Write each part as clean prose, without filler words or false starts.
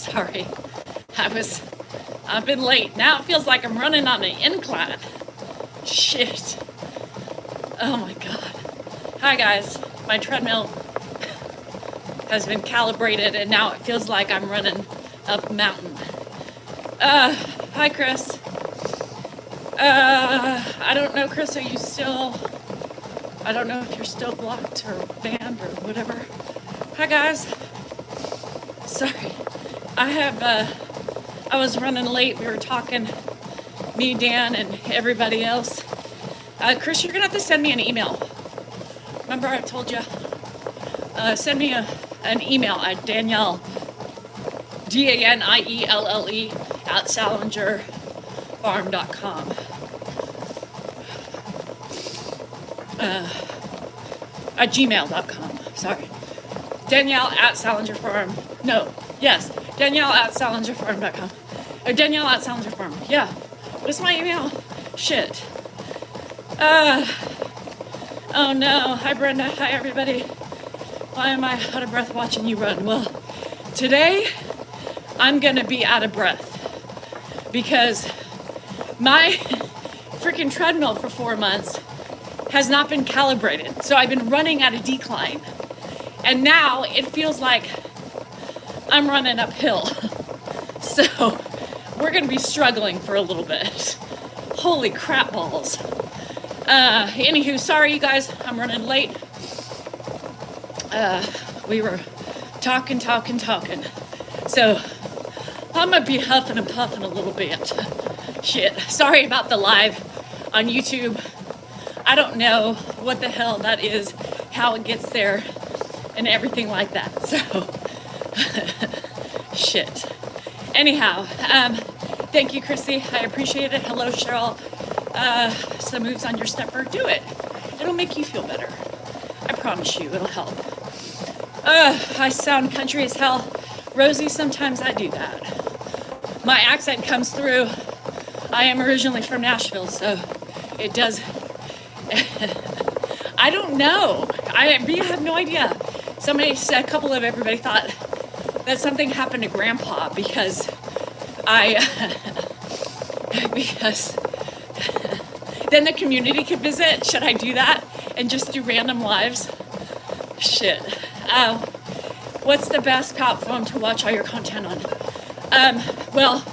Sorry. I've been late. Now it feels like I'm running on an incline. Shit. Oh my God. Hi guys. My treadmill has been calibrated and now it feels like I'm running up a mountain. Hi Chris. I don't know, Chris, are you still, I don't know if you're still blocked or banned or whatever. Hi guys. Sorry. I was running late. We were talking, me, Dan, and everybody else. Chris, you're gonna have to send me an email. Remember I told you? Send me an email at Danielle, DANIELLE at salingerfarm.com. At gmail.com. Sorry. Danielle at salingerfarm. No. Yes. Danielle at salingerfarm.com. Or Danielle at salingerfarm. Yeah. What's my email? Shit. Oh no. Hi Brenda. Hi everybody. Why am I out of breath watching you run? Well, today I'm gonna be out of breath because my freaking treadmill for 4 months has not been calibrated. So I've been running at a decline. And now it feels like I'm running uphill. So we're gonna be struggling for a little bit. Holy crap balls. Anywho, sorry you guys, I'm running late. We were talking. So I'm gonna be huffing and puffing a little bit. Shit, sorry about the live on YouTube. I don't know what the hell that is, how it gets there, and everything like that. So, shit. Anyhow, thank you, Chrissy. I appreciate it. Hello, Cheryl. Some moves on your stepper. Do it. It'll make you feel better. I promise you, it'll help. I sound country as hell. Rosie, sometimes I do that. My accent comes through. I am originally from Nashville, so it does. I don't know. I have no idea. Somebody said, a couple of everybody thought that something happened to Grandpa because because then the community could visit. Should I do that and just do random lives? Shit. What's the best platform to watch all your content on? Well,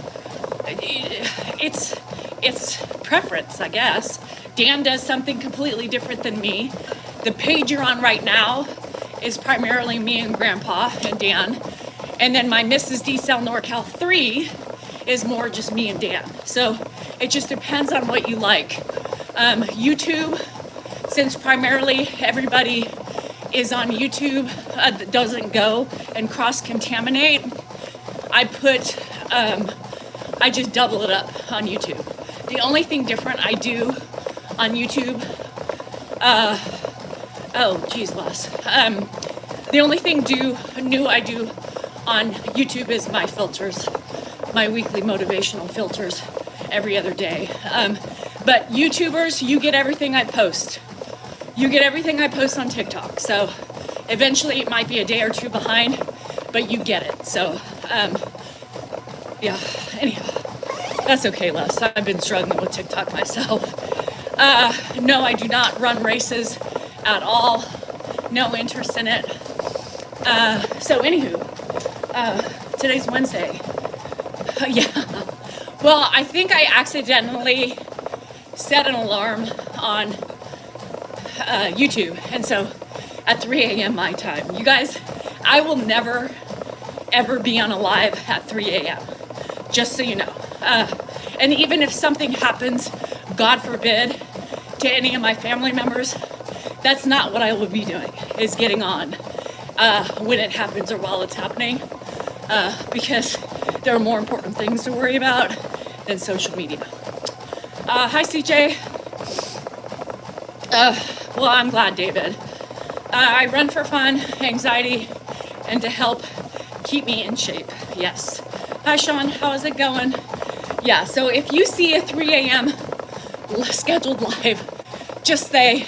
it's preference, I guess. Dan does something completely different than me. The page you're on right now is primarily me and Grandpa and Dan. And then my Mrs. D Cell NorCal 3 is more just me and Dan. So it just depends on what you like. YouTube, since primarily everybody is on YouTube, doesn't go and cross-contaminate, I just double it up on YouTube. The only thing different I do on YouTube, the only thing new I do on YouTube is my filters, my weekly motivational filters every other day. But YouTubers, you get everything I post. You get everything I post on TikTok. So eventually it might be a day or two behind, but you get it. So, yeah, anyhow, that's okay, Les. I've been struggling with TikTok myself. No, I do not run races at all. No interest in it. So anywho, today's Wednesday. Yeah. Well, I think I accidentally set an alarm on YouTube. And so at 3 a.m. my time, you guys, I will never, ever be on a live at 3 a.m. Just so you know. And even if something happens, God forbid, to any of my family members, that's not what I will be doing, is getting on when it happens or while it's happening, because there are more important things to worry about than social media. Hi, CJ. Well, I'm glad, David. I run for fun, anxiety, and to help keep me in shape. Yes. Hi, Sean. How is it going? Yeah, so if you see a 3 a.m. scheduled live, just say,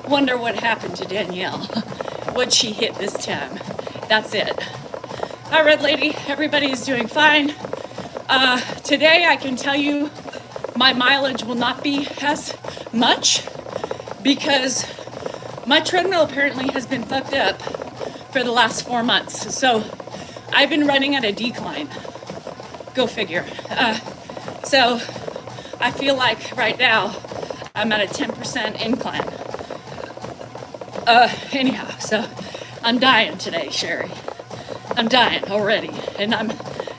wonder what happened to Danielle. What'd she hit this time? That's it. Hi, Red Lady. Everybody's doing fine. Today, I can tell you my mileage will not be as much because my treadmill apparently has been fucked up for the last 4 months. So I've been running at a decline. Go figure. So I feel like right now I'm at a 10% incline. Anyhow, so I'm dying today, Sherry. I'm dying already, and I'm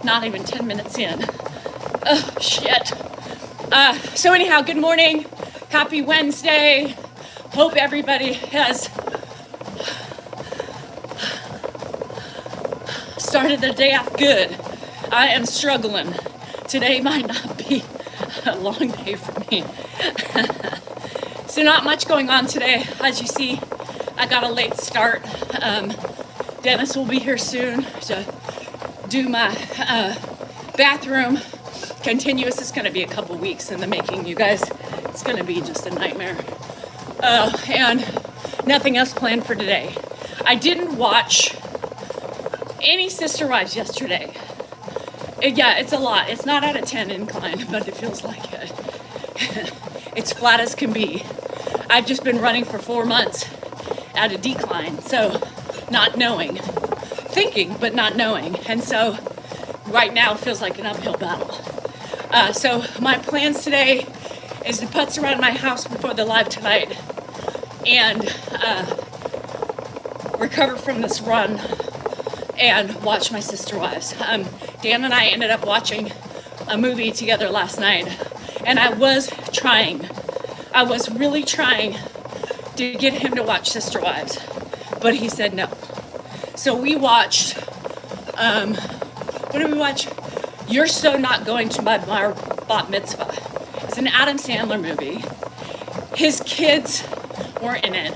not even 10 minutes in. Oh, shit. So anyhow, good morning. Happy Wednesday. Hope everybody has started their day off good. I am struggling. Today might not be a long day for me. So not much going on today. As you see, I got a late start. Dennis will be here soon to do my bathroom. Continuous is going to be a couple weeks in the making, you guys. It's going to be just a nightmare. And nothing else planned for today. I didn't watch any Sister Wives yesterday. Yeah, it's a lot. It's not at a 10 incline, but it feels like it. It's flat as can be. I've just been running for 4 months at a decline, so not knowing, thinking but not knowing, and so right now it feels like an uphill battle. So my plans today is to putz around my house before the live tonight and recover from this run and watch my Sister Wives. Dan and I ended up watching a movie together last night, and I was really trying to get him to watch Sister Wives, but he said no. So we watched, what did we watch? You're So Not Going to My Bat Mitzvah. It's an Adam Sandler movie. His kids were in it.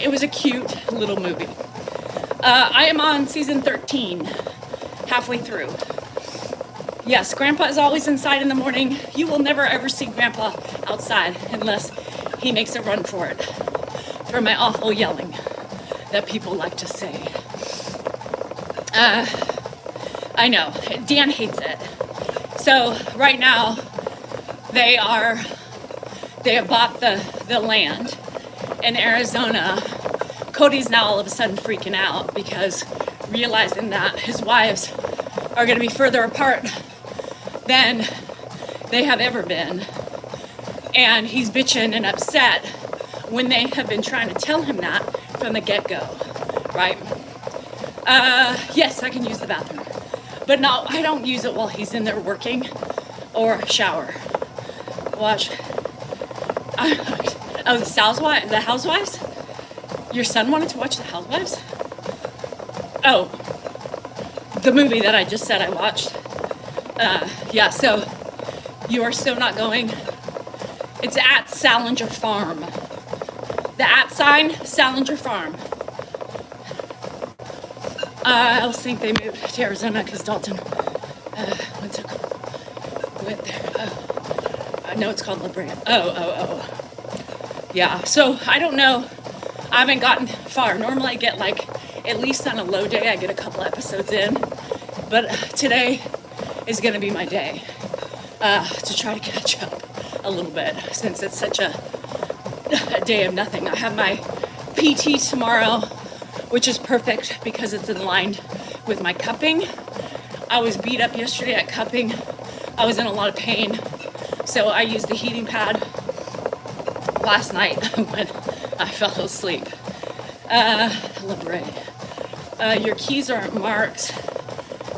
It was a cute little movie. I am on season 13, halfway through. Yes, Grandpa is always inside in the morning. You will never ever see Grandpa outside unless he makes a run for it. For my awful yelling that people like to say. I know, Dan hates it. So right now, they have bought the land in Arizona. Cody's now all of a sudden freaking out because realizing that his wives are going to be further apart than they have ever been. And he's bitching and upset when they have been trying to tell him that from the get-go, right? Yes, I can use the bathroom. But no, I don't use it while he's in there working or shower. Watch. Oh, the Housewives? Your son wanted to watch the Housewives? Oh, the movie that I just said I watched. Yeah, so You Are So Not Going. It's at Salinger Farm. The @ sign, Salinger Farm. I also think they moved to Arizona because Dalton went there. I know it's called La Brea. Oh. Yeah, so I don't know. I haven't gotten far. Normally I get like, at least on a low day, I get a couple episodes in. But today is going to be my day to try to catch up a little bit since it's such a day of nothing. I have my PT tomorrow, which is perfect because it's in line with my cupping. I was beat up yesterday at cupping. I was in a lot of pain, so I used the heating pad last night when I fell asleep. La Brea. Your keys are at Mark's,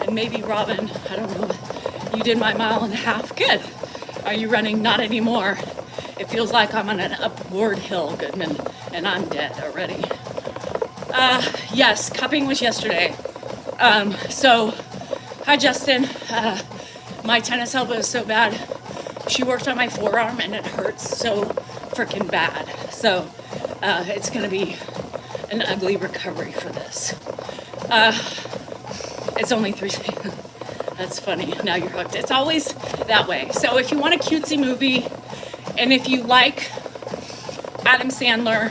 and maybe Robin, I don't know. You did my 1.5 miles. Good. Are you running? Not anymore. It feels like I'm on an upward hill, Goodman, and I'm dead already. Yes, cupping was yesterday. So, hi Justin. My tennis elbow is so bad. She worked on my forearm and it hurts so freaking bad. So, it's gonna be an ugly recovery for this. It's only 3 days. That's funny. Now you're hooked. It's always that way. So if you want a cutesy movie, and if you like Adam Sandler,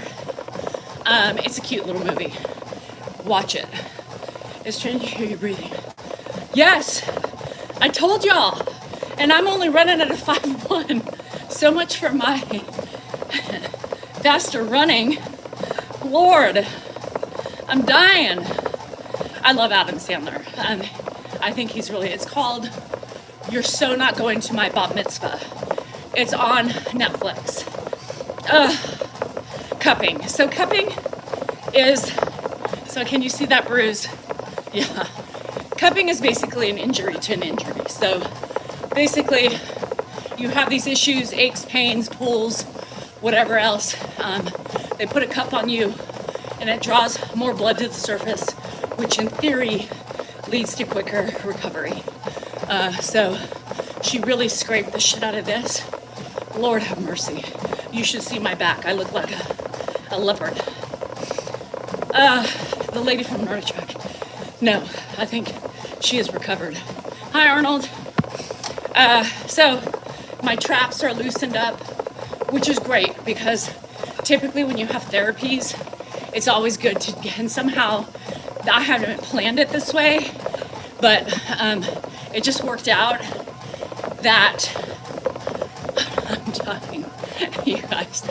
it's a cute little movie. Watch it. It's strange to hear you breathing. Yes, I told y'all. And I'm only running at a 5'1". So much for my faster running. Lord, I'm dying. I love Adam Sandler. I think he's really, it's called You're So Not Going to My Bat Mitzvah. It's on Netflix. Cupping. So cupping is, so can you see that bruise? Yeah. Cupping is basically an injury to an injury. So basically you have these issues, aches, pains, pulls, whatever else. They put a cup on you and it draws more blood to the surface, which in theory leads to quicker recovery. So she really scraped the shit out of this. Lord have mercy. You should see my back. I look like a leopard. The lady from Nordic Track. No, I think she is recovered. Hi, Arnold. So my traps are loosened up, which is great because typically when you have therapies, it's always good to get, and somehow I haven't planned it this way, but it just worked out that I'm dying. You guys,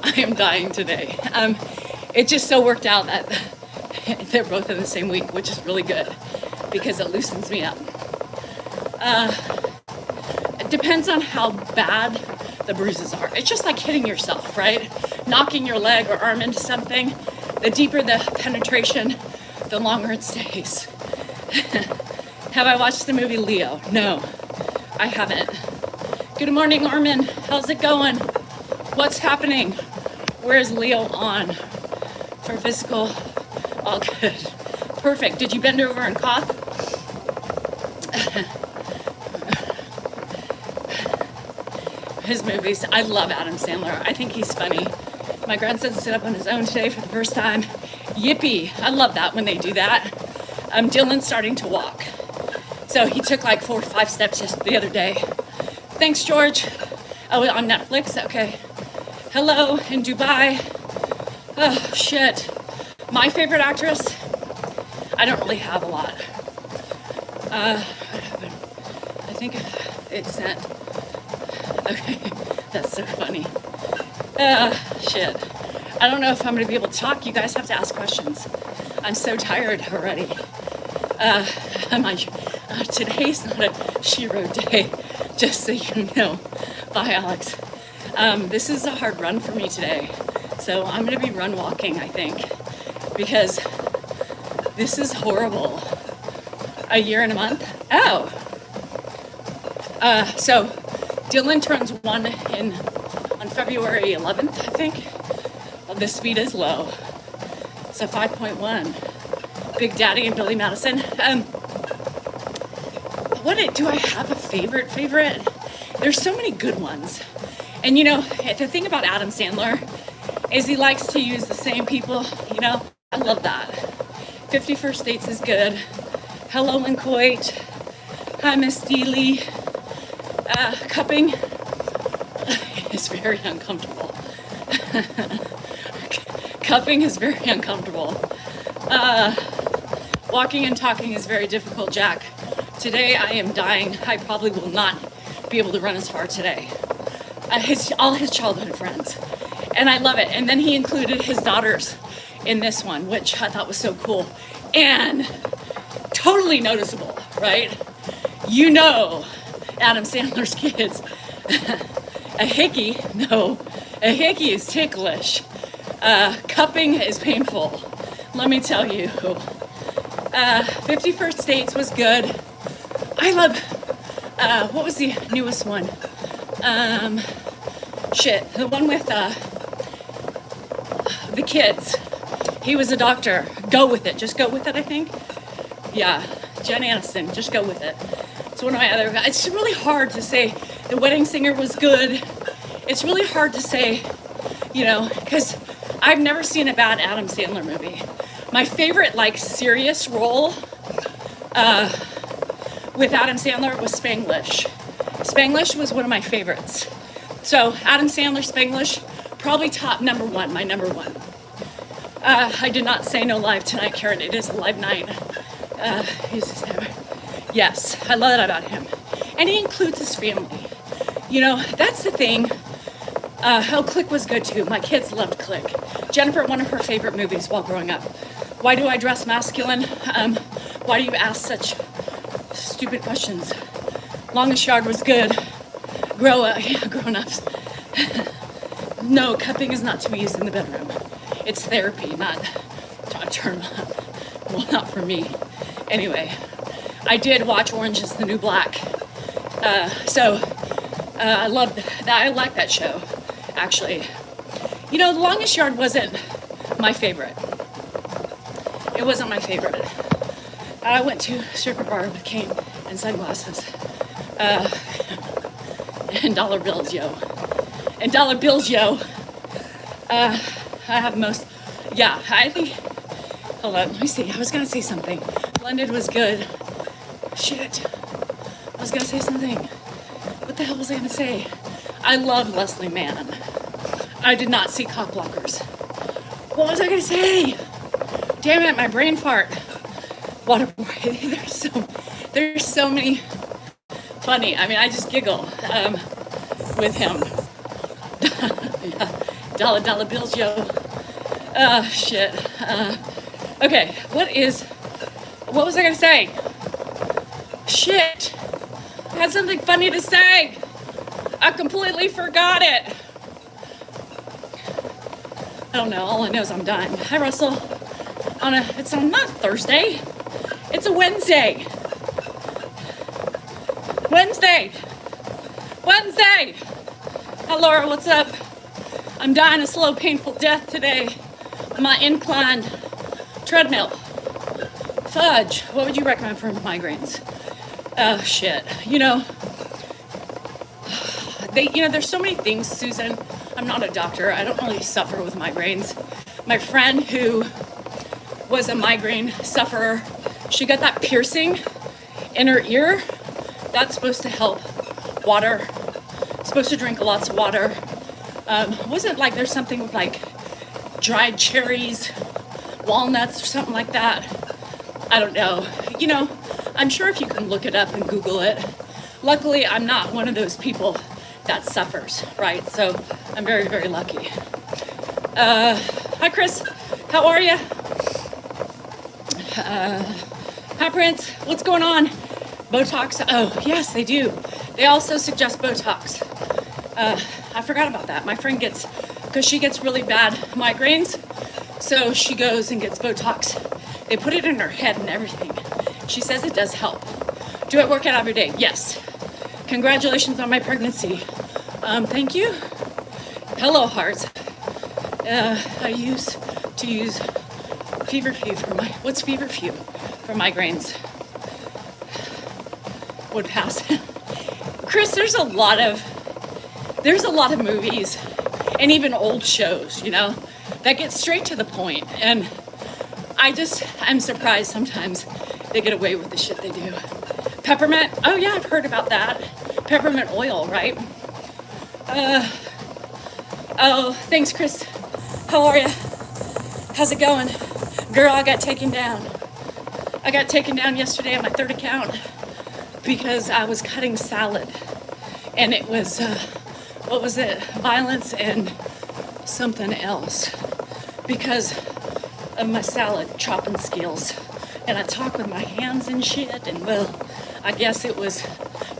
I am dying today. It just so worked out that they're both in the same week, which is really good because it loosens me up. It depends on how bad the bruises are. It's just like hitting yourself, right? Knocking your leg or arm into something. The deeper the penetration, the longer it stays. Have I watched the movie Leo? No, I haven't. Good morning, Armin. How's it going? What's happening? Where's Leo on? For physical, all good. Perfect. Did you bend over and cough? His movies. I love Adam Sandler. I think he's funny. My grandson stood up on his own today for the first time. Yippee. I love that when they do that. Dylan's starting to walk. So he took like 4 or 5 steps just the other day. Thanks, George. Oh, on Netflix? Okay. Hello in Dubai. Oh, shit. My favorite actress? I don't really have a lot. I think it sent. Okay, that's so funny. Shit. I don't know if I'm gonna be able to talk. You guys have to ask questions. I'm so tired already. Today's not a she-road day, just so you know. Bye, Alex. This is a hard run for me today. So I'm gonna be run walking, I think, because this is horrible. A year and a month? Oh. So Dylan turns 1 on February 11th, I think. Well, the speed is low. So 5.1. Big Daddy and Billy Madison. Do I have a favorite? There's so many good ones. And you know, the thing about Adam Sandler is he likes to use the same people, you know? I love that. 50 First Dates is good. Hello in Kuwait. Hi, Miss Deely. Cupping is very uncomfortable. Cupping is very uncomfortable. Walking and talking is very difficult, Jack. Today I am dying. I probably will not be able to run as far today. All his childhood friends. And I love it. And then he included his daughters in this one, which I thought was so cool. And totally noticeable, right? You know Adam Sandler's kids. A hickey? No. A hickey is ticklish. Cupping is painful. Let me tell you. 50 First Dates was good. I love, what was the newest one? The one with the kids. He was a doctor. Go with it. Just go with it, I think. Yeah, Jen Aniston. Just go with it. It's one of my other. It's really hard to say. The Wedding Singer was good. It's really hard to say, you know, because I've never seen a bad Adam Sandler movie. My favorite, like, serious role with Adam Sandler was Spanglish. Spanglish was one of my favorites. So Adam Sandler, Spanglish, probably top number 1, my number 1. I did not say no live tonight, Karen. It is a live night. Yes, I love that about him. And he includes his family. You know, that's the thing. Click was good too. My kids loved Click. Jennifer, one of her favorite movies while growing up. Why do I dress masculine? Why do you ask such stupid questions? Longest Yard was good. Grown-ups. No, cupping is not to be used in the bedroom. It's therapy, not a turn on. Well, not for me. Anyway, I did watch Orange is the New Black. I love that. I like that show, actually. You know, The Longest Yard wasn't my favorite. It wasn't my favorite. I went to a stripper bar with cane and sunglasses. And dollar bills, yo. And dollar bills, yo. I have most, yeah, I think, hold on, let me see. I was gonna say something. Blended was good. Shit. I was gonna say something. What the hell was I gonna say? I love Leslie Mann. I did not see Cock Blockers. What was I gonna say? Damn it, my brain fart. Waterboy. There's so many funny. I mean, I just giggle with him. Yeah. Dollar bills, yo. Shit. Okay, what was I gonna say? Shit. I had something funny to say. I completely forgot it. I don't know. All I know is I'm dying. Hi, Russell. It's on not Thursday. It's a Wednesday. Wednesday. Hi, Laura. What's up? I'm dying a slow, painful death today on my inclined treadmill. Fudge. What would you recommend for migraines? Oh, shit. There's so many things, Susan. I'm not a doctor. I don't really suffer with migraines. My friend who was a migraine sufferer, she got that piercing in her ear. That's supposed to help. Water. Supposed to drink lots of water. Wasn't like there's something with like dried cherries, walnuts, or something like that. I don't know. I'm sure if you can look it up and Google it. Luckily, I'm not one of those people that suffers, right? So I'm very, very lucky. Hi, Chris. How are you? Hi, Prince. What's going on? Botox? Oh, yes, they do. They also suggest Botox. I forgot about that. My friend because she gets really bad migraines, so she goes and gets Botox. They put it in her head and everything. She says it does help. Do I work out every day? Yes. Congratulations on my pregnancy. Thank you. Hello, hearts. I used to use feverfew what's feverfew for migraines? Would pass. Chris, there's a lot of movies and even old shows, that get straight to the point. And I'm surprised sometimes they get away with the shit they do. Peppermint. Oh yeah, I've heard about that. Peppermint oil, right? Oh, thanks, Chris. How are you? How's it going? Girl, I got taken down. I got taken down yesterday on my third account because I was cutting salad. And it was, what was it? Violence and something else. Because of my salad chopping skills. And I talk with my hands and shit. And well, I guess it was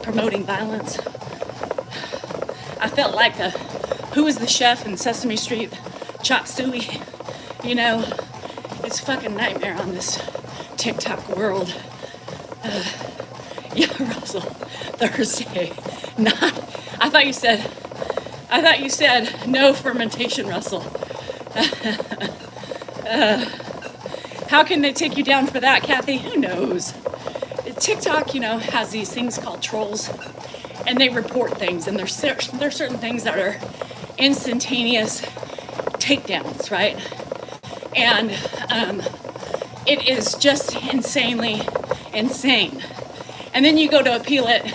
promoting violence. I felt like who was the chef in Sesame Street? Chop Suey. It's a fucking nightmare on this TikTok world. Yeah, Russell, Thursday. I thought you said no fermentation, Russell. How can they take you down for that, Kathy? Who knows? TikTok, has these things called trolls, and they report things, and there's certain things that are instantaneous takedowns, right? And it is just insanely insane. And then you go to appeal it,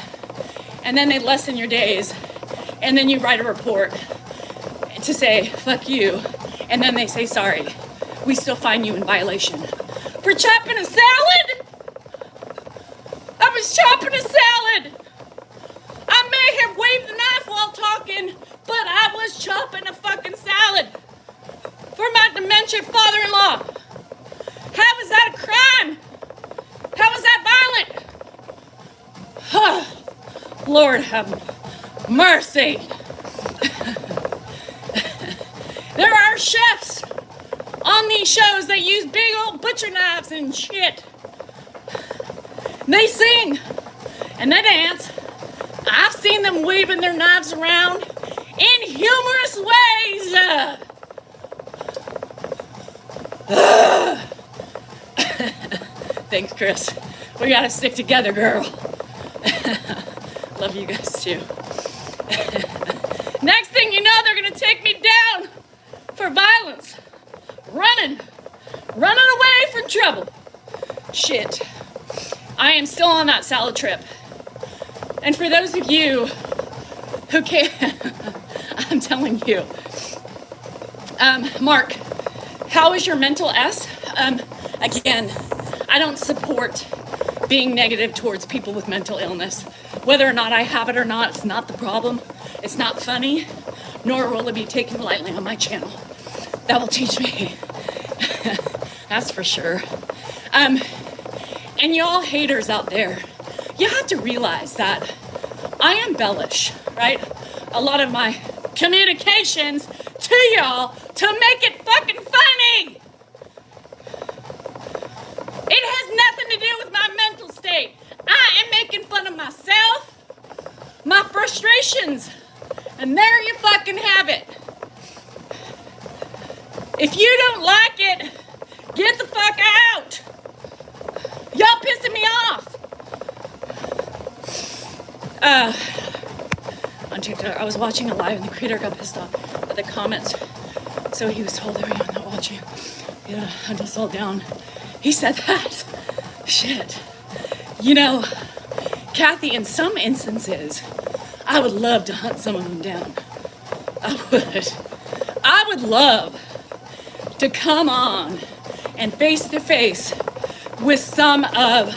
and then they lessen your days, and then you write a report to say, fuck you, and then they say, sorry, we still find you in violation. For chopping a salad? I was salad. I may have waved the knife while talking, but I was chopping a fucking salad for my dementia father-in-law. How is that a crime? How is that violent? Lord have mercy. There are chefs on these shows that use big old butcher knives and shit. They sing and they dance. I've seen them waving their knives around in humorous ways. Thanks, Chris. We gotta stick together, girl. Love you guys too. Next thing you know, they're gonna take me down for violence. Running away from trouble. Shit. I am still on that salad trip. And for those of you who can't, I'm telling you, Mark, how is your mental S? Again, I don't support being negative towards people with mental illness. Whether or not I have it or not, it's not the problem. It's not funny, nor will it be taken lightly on my channel. That will teach me. That's for sure. And y'all haters out there, you have to realize that I embellish, right? A lot of my communications to y'all to make it fucking funny. It has nothing to do with my mental state. I am making fun of myself, my frustrations, and there you fucking have it. If you don't like it, get the fuck out. Y'all pissing me off. On TikTok, I was watching a live and the creator got pissed off at the comments. So he was told everyone not watching, hunt us all down. He said that. Shit. You know, Kathy, in some instances, I would love to hunt some of them down. I would love to come on and face to face with some of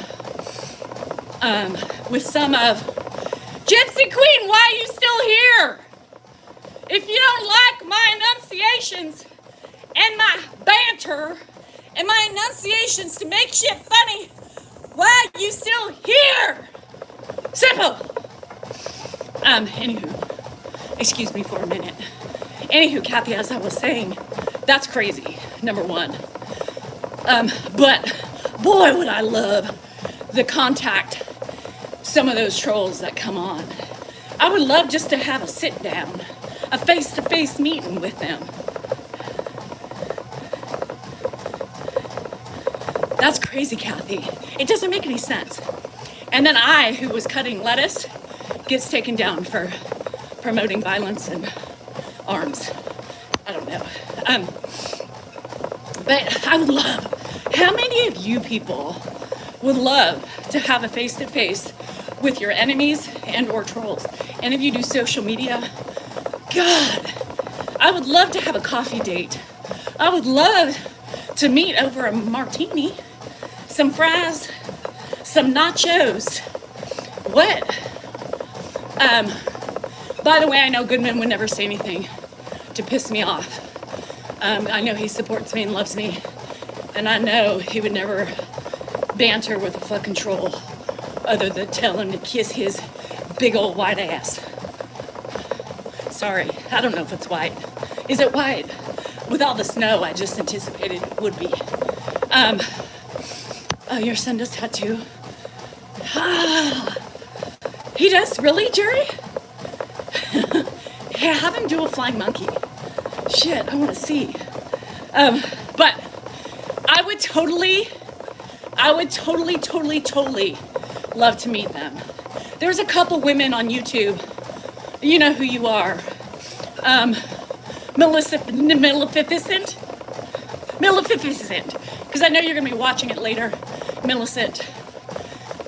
Gypsy Queen, why are you still here? If you don't like my enunciations and my banter and my enunciations to make shit funny, why are you still here? Simple. Anywho, excuse me for a minute. Anywho, Kathy, as I was saying, that's crazy, number one. But boy, would I love the contact some of those trolls that come on. I would love just to have a sit down, a face-to-face meeting with them. That's crazy, Kathy. It doesn't make any sense. And then I, who was cutting lettuce, gets taken down for promoting violence and arms. I don't know. But I would love, how many of you people would love to have a face-to-face with your enemies and or trolls? And if you do social media, God, I would love to have a coffee date. I would love to meet over a martini, some fries, some nachos. What? By the way, I know Goodman would never say anything to piss me off. I know he supports me and loves me. And I know he would never banter with a fucking troll other than tell him to kiss his big old white ass. Sorry, I don't know if it's white. Is it white? With all the snow, I just anticipated it would be. Oh, your son does tattoo? He does? Really, Jerry? Yeah, have him do a flying monkey. Shit, I want to see. But I would totally love to meet them. There's a couple women on YouTube. You know who you are. Maleficent. Because I know you're going to be watching it later. Millicent.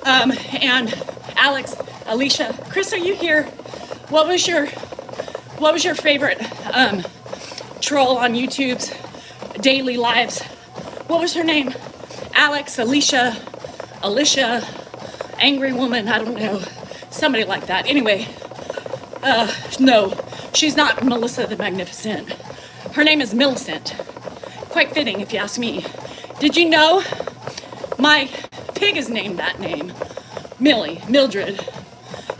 And Alex, Alicia. Chris, are you here? What was your favorite troll on YouTube's daily lives? What was her name? Alex, Alicia, Angry Woman, I don't know. somebody like that. Anyway, no, she's not Melissa the Magnificent. Her name is Millicent. Quite fitting, if you ask me. Did you know my pig is named that name? Millie, Mildred.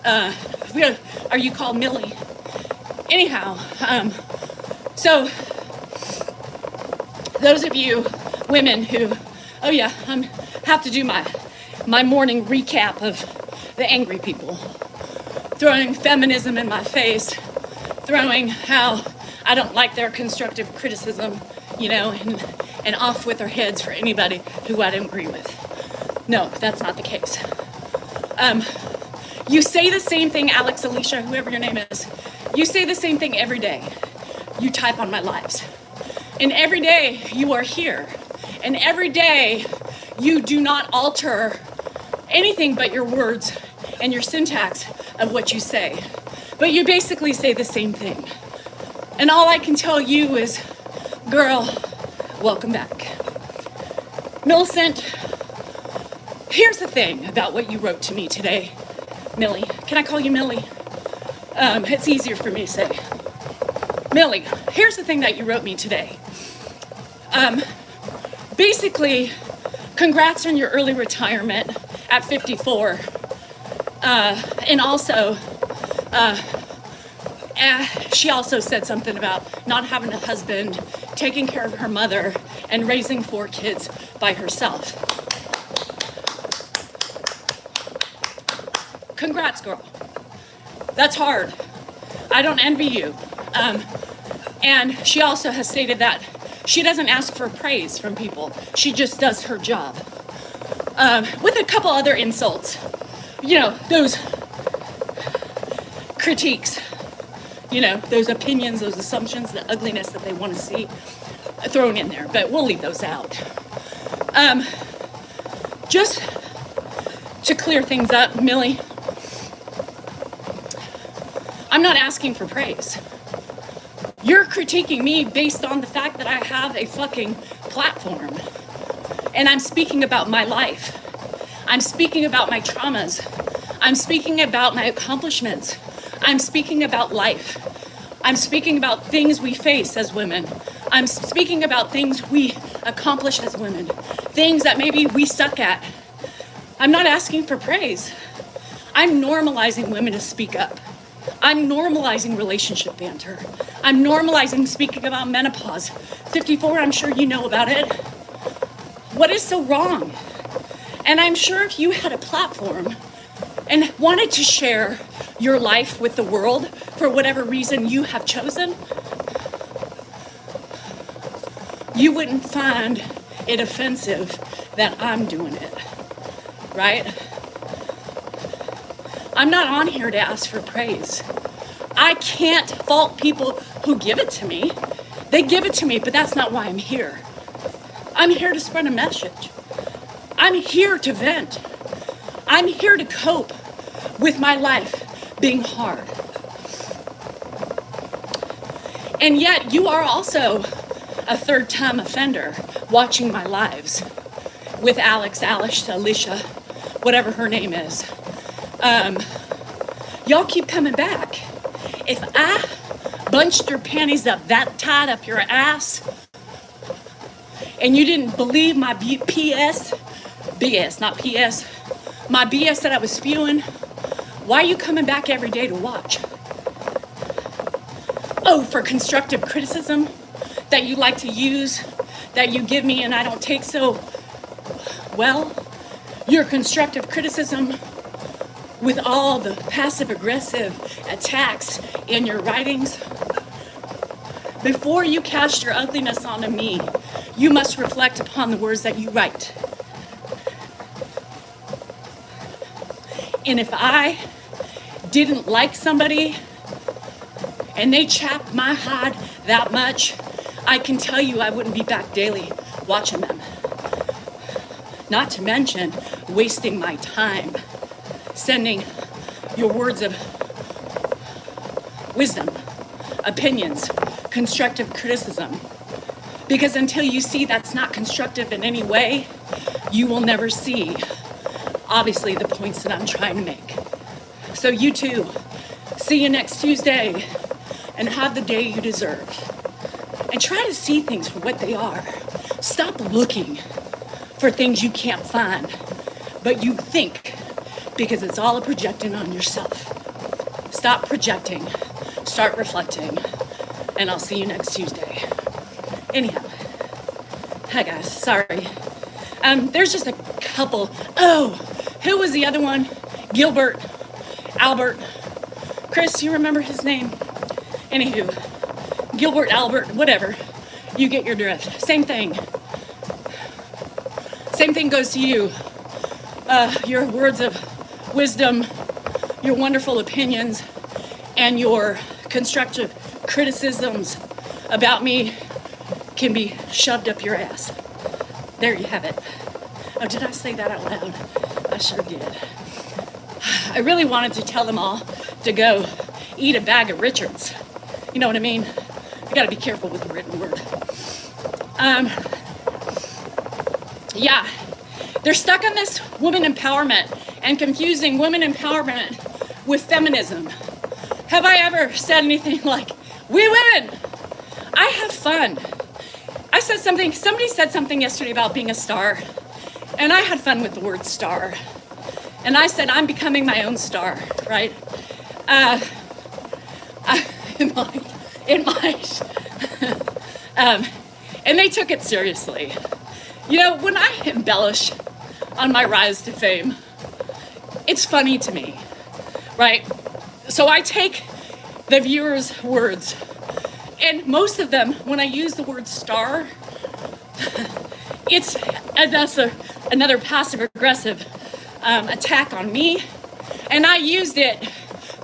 Are you called Millie? Anyhow, so those of you women who, oh yeah, have to do my morning recap of the angry people, throwing feminism in my face, throwing how I don't like their constructive criticism, you know, and off with their heads for anybody who I don't agree with. No, that's not the case. You say the same thing, Alex, Alicia, whoever your name is. You say the same thing every day. You type on my lives. And every day you are here. And every day you do not alter anything but your words and your syntax of what you say. But you basically say the same thing. And all I can tell you is, girl, welcome back. Millicent, here's the thing about what you wrote to me today. Millie, can I call you Millie? It's easier for me to say. Millie, here's the thing that you wrote me today. Basically, congrats on your early retirement at 54. And also, she also said something about not having a husband, taking care of her mother, and raising 4 kids by herself. Congrats, girl. That's hard. I don't envy you. And she also has stated that she doesn't ask for praise from people. She just does her job. With a couple other insults. You know, those critiques. You know, those opinions, those assumptions, the ugliness that they want to see thrown in there. But we'll leave those out. Just to clear things up, Millie, I'm not asking for praise. You're critiquing me based on the fact that I have a fucking platform. And I'm speaking about my life. I'm speaking about my traumas. I'm speaking about my accomplishments. I'm speaking about life. I'm speaking about things we face as women. I'm speaking about things we accomplish as women. Things that maybe we suck at. I'm not asking for praise. I'm normalizing women to speak up. I'm normalizing relationship banter. I'm normalizing speaking about menopause. 54, I'm sure you know about it. What is so wrong? And I'm sure if you had a platform and wanted to share your life with the world for whatever reason you have chosen, you wouldn't find it offensive that I'm doing it, right? I'm not on here to ask for praise. I can't fault people who give it to me. They give it to me, but that's not why I'm here. I'm here to spread a message. I'm here to vent. I'm here to cope with my life being hard. And yet you are also a third-time offender watching my lives with Alex, Alicia, whatever her name is. Y'all keep coming back. If I bunched your panties up that tight up your ass and you didn't believe my BS, my BS that I was spewing, why are you coming back every day to watch? Oh, for constructive criticism that you like to use, that you give me and I don't take so well? Your constructive criticism with all the passive-aggressive attacks in your writings. Before you cast your ugliness onto me, you must reflect upon the words that you write. And if I didn't like somebody and they chapped my hide that much, I can tell you I wouldn't be back daily watching them. Not to mention wasting my time sending your words of wisdom, opinions, constructive criticism. Because until you see that's not constructive in any way, you will never see, obviously, the points that I'm trying to make. So you too, see you next Tuesday and have the day you deserve. And try to see things for what they are. Stop looking for things you can't find, but you think because it's all a projecting on yourself. Stop projecting, start reflecting, and I'll see you next Tuesday. Anyhow, hi guys, sorry. There's just a couple. Oh, who was the other one? Gilbert, Albert, Chris, you remember his name? Anywho, Gilbert, Albert, whatever. You get your drift. Same thing. Same thing goes to you. Your words of wisdom, your wonderful opinions, and your constructive criticisms about me can be shoved up your ass. There you have it. Oh, did I say that out loud? I sure did. I really wanted to tell them all to go eat a bag of Richards. You know what I mean? I gotta be careful with the written word. Yeah, they're stuck on this woman empowerment and confusing women empowerment with feminism. Have I ever said anything like, we women, I have fun. I said something, somebody said something yesterday about being a star, and I had fun with the word star. And I said, I'm becoming my own star, right? It might. And they took it seriously. You know, when I embellish on my rise to fame, it's funny to me, right? So I take the viewers' words, and most of them, when I use the word star, that's another passive-aggressive attack on me, and I used it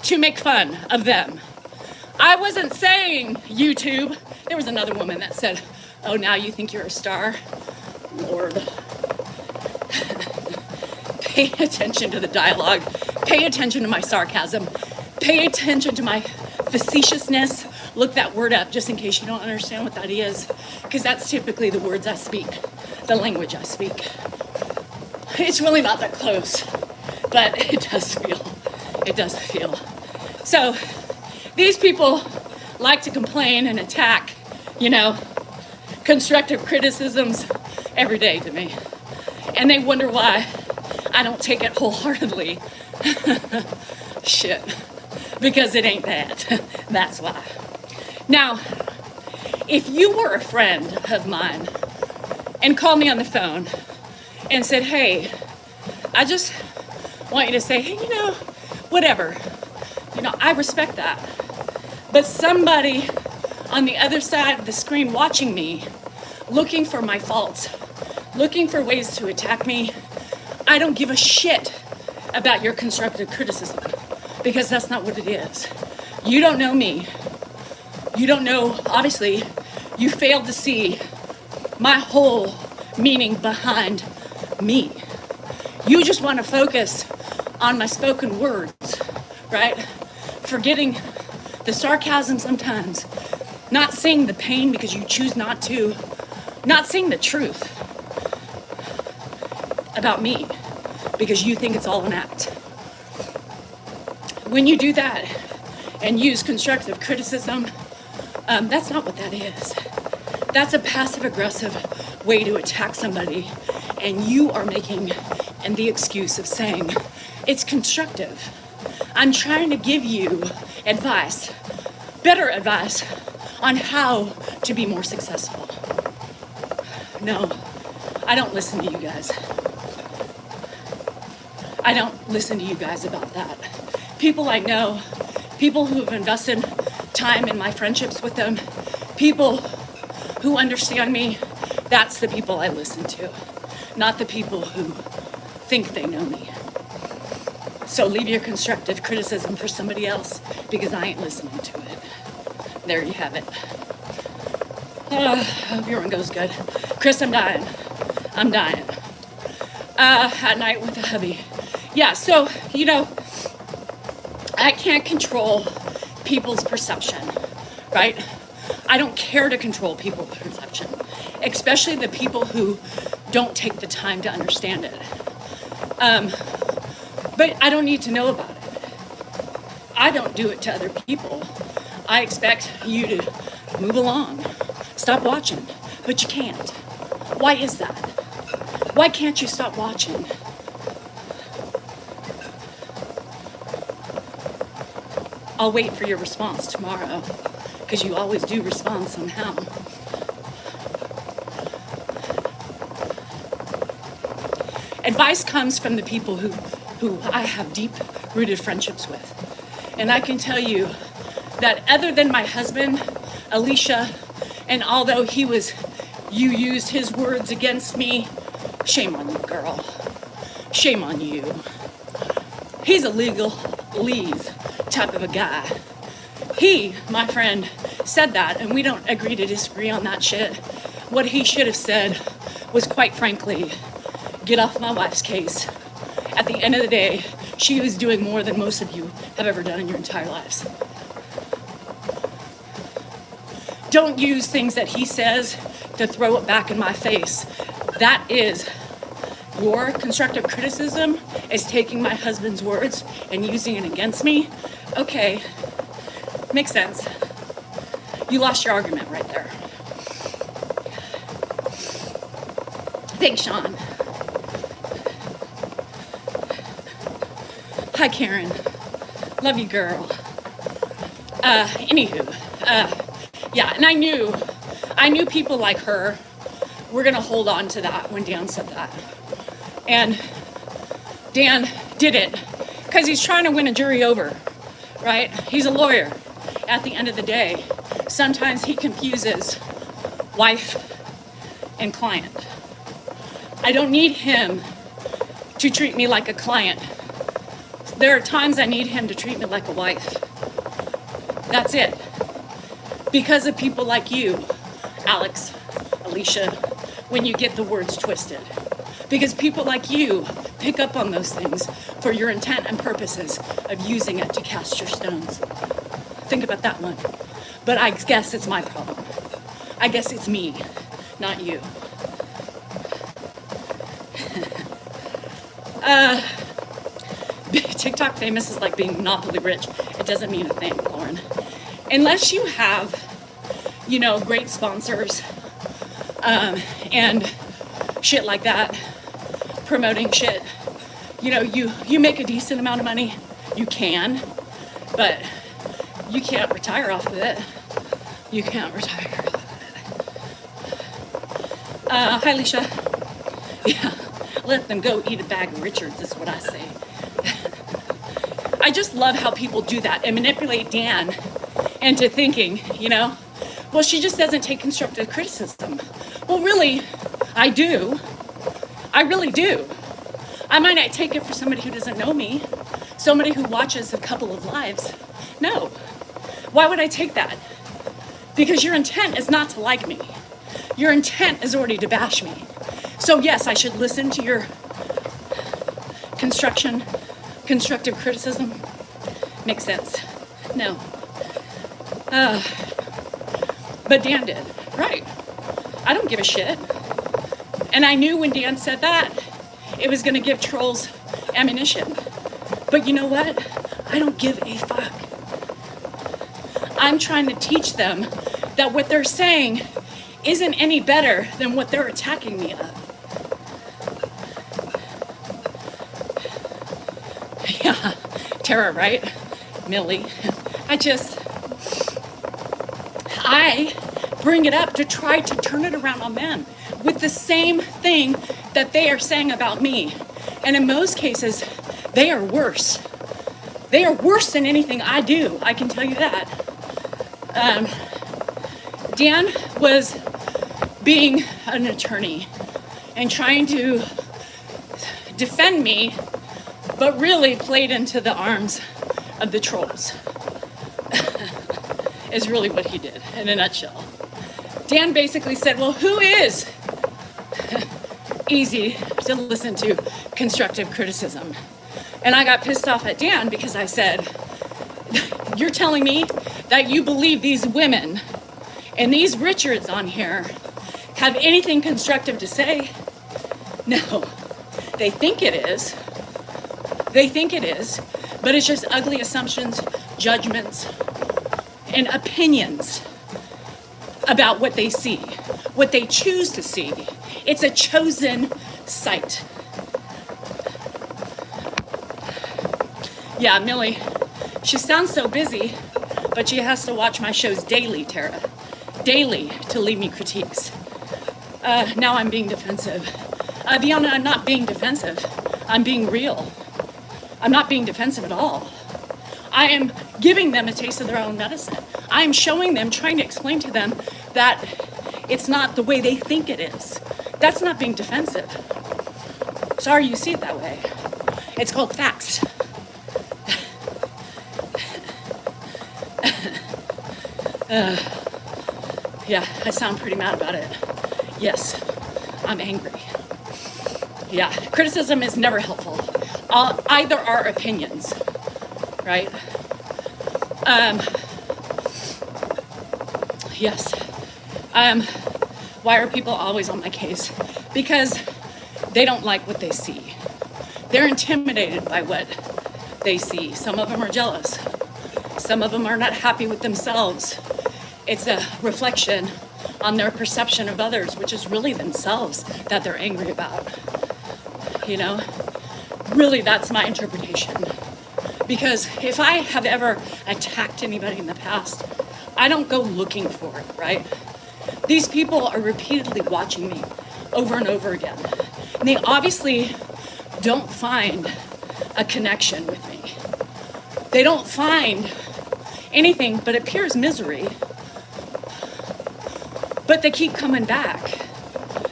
to make fun of them. I wasn't saying YouTube. There was another woman that said, oh, now you think you're a star? Lord. Pay attention to the dialogue. Pay attention to my sarcasm. Pay attention to my facetiousness. Look that word up just in case you don't understand what that is, because that's typically the words I speak, the language I speak. It's really not that close, but it does feel. So these people like to complain and attack, you know, constructive criticisms every day to me. And they wonder why I don't take it wholeheartedly. Shit. Because it ain't that. That's why. Now, if you were a friend of mine and called me on the phone and said, hey, I just want you to say, hey, you know, whatever. You know, I respect that. But somebody on the other side of the screen watching me, looking for my faults, looking for ways to attack me, I don't give a shit about your constructive criticism, because that's not what it is. You don't know me. You don't know, obviously, you failed to see my whole meaning behind me. You just want to focus on my spoken words, right? Forgetting the sarcasm sometimes, not seeing the pain because you choose not to, not seeing the truth about me because you think it's all an act. When you do that and use constructive criticism, that's not what that is. That's a passive-aggressive way to attack somebody, and you are making the excuse of saying it's constructive. I'm trying to give you advice, better advice, on how to be more successful. No, I don't listen to you guys. I don't listen to you guys about that. People I know, people who have invested time in my friendships with them, people who understand me, that's the people I listen to, not the people who think they know me. So leave your constructive criticism for somebody else, because I ain't listening to it. There you have it. Hope everyone goes good. Chris, I'm dying. At night with a hubby. Yeah, so, you know, I can't control people's perception, right? I don't care to control people's perception, especially the people who don't take the time to understand it. But I don't need to know about it. I don't do it to other people. I expect you to move along, stop watching, but you can't. Why is that? Why can't you stop watching? I'll wait for your response tomorrow, because you always do respond somehow. Advice comes from the people who I have deep-rooted friendships with. And I can tell you that other than my husband, Alicia, and although you used his words against me, shame on you, girl. Shame on you. He's a legalese type of a guy. He, my friend, said that, and we don't agree to disagree on that shit. What he should have said was, quite frankly, get off my wife's case. At the end of the day, she was doing more than most of you have ever done in your entire lives. Don't use things that he says to throw it back in my face. That is your constructive criticism, is taking my husband's words and using it against me. Okay, makes sense. You lost your argument right there. Thanks, Sean. Hi, Karen. Love you, girl. Anywho, yeah, and I knew people like her were gonna hold on to that when Dan said that. And Dan did it because he's trying to win a jury over, right? He's a lawyer at the end of the day. Sometimes he confuses wife and client. I don't need him to treat me like a client. There are times I need him to treat me like a wife. That's it. Because of people like you, Alex, Alicia, when you get the words twisted. Because people like you pick up on those things for your intent and purposes of using it to cast your stones. Think about that one. But I guess it's my problem. I guess it's me, not you. TikTok famous is like being Monopoly rich. It doesn't mean a thing, Lauren. Unless you have, great sponsors and shit like that, promoting shit. You make a decent amount of money. You can, but you can't retire off of it. You can't retire off of it. Hi, Alicia. Yeah, let them go eat a bag of Richards is what I say. I just love how people do that and manipulate Dan into thinking, well, she just doesn't take constructive criticism. Well, really, I do. I really do. I might not take it for somebody who doesn't know me, somebody who watches a couple of lives. No. Why would I take that? Because your intent is not to like me. Your intent is already to bash me. So yes, I should listen to your constructive criticism. Makes sense. No. But Dan did. Right. I don't give a shit. And I knew when Dan said that, it was going to give trolls ammunition. But you know what? I don't give a fuck. I'm trying to teach them that what they're saying isn't any better than what they're attacking me of. Yeah, Tara, right? Millie. I bring it up to try to turn it around on them with the same thing that they are saying about me. And in most cases, they are worse. They are worse than anything I do. I can tell you that. Dan was being an attorney and trying to defend me, but really played into the arms of the trolls. Is really what he did in a nutshell. Dan basically said, well, who is easy to listen to constructive criticism? And I got pissed off at Dan because I said, you're telling me that you believe these women and these Richards on here have anything constructive to say? No, they think it is. they think it is, but it's just ugly assumptions, judgments, and opinions about what they see, what they choose to see. It's a chosen sight. Yeah, Millie, she sounds so busy, but she has to watch my shows daily, Tara. Daily to leave me critiques. Now I'm being defensive. Deanna, I'm not being defensive. I'm being real. I'm not being defensive at all. I am giving them a taste of their own medicine. I am showing them, trying to explain to them that it's not the way they think it is. That's not being defensive. Sorry you see it that way. It's called facts. Yeah, I sound pretty mad about it. Yes, I'm angry. Yeah, criticism is never helpful. Either are opinions, right? Yes. Why are people always on my case? Because they don't like what they see. They're intimidated by what they see. Some of them are jealous. Some of them are not happy with themselves. It's a reflection on their perception of others, which is really themselves that they're angry about. You know, really that's my interpretation. Because if I have ever attacked anybody in the past, I don't go looking for it, right? These people are repeatedly watching me over and over again. And they obviously don't find a connection with me. They don't find anything but appears misery. But they keep coming back.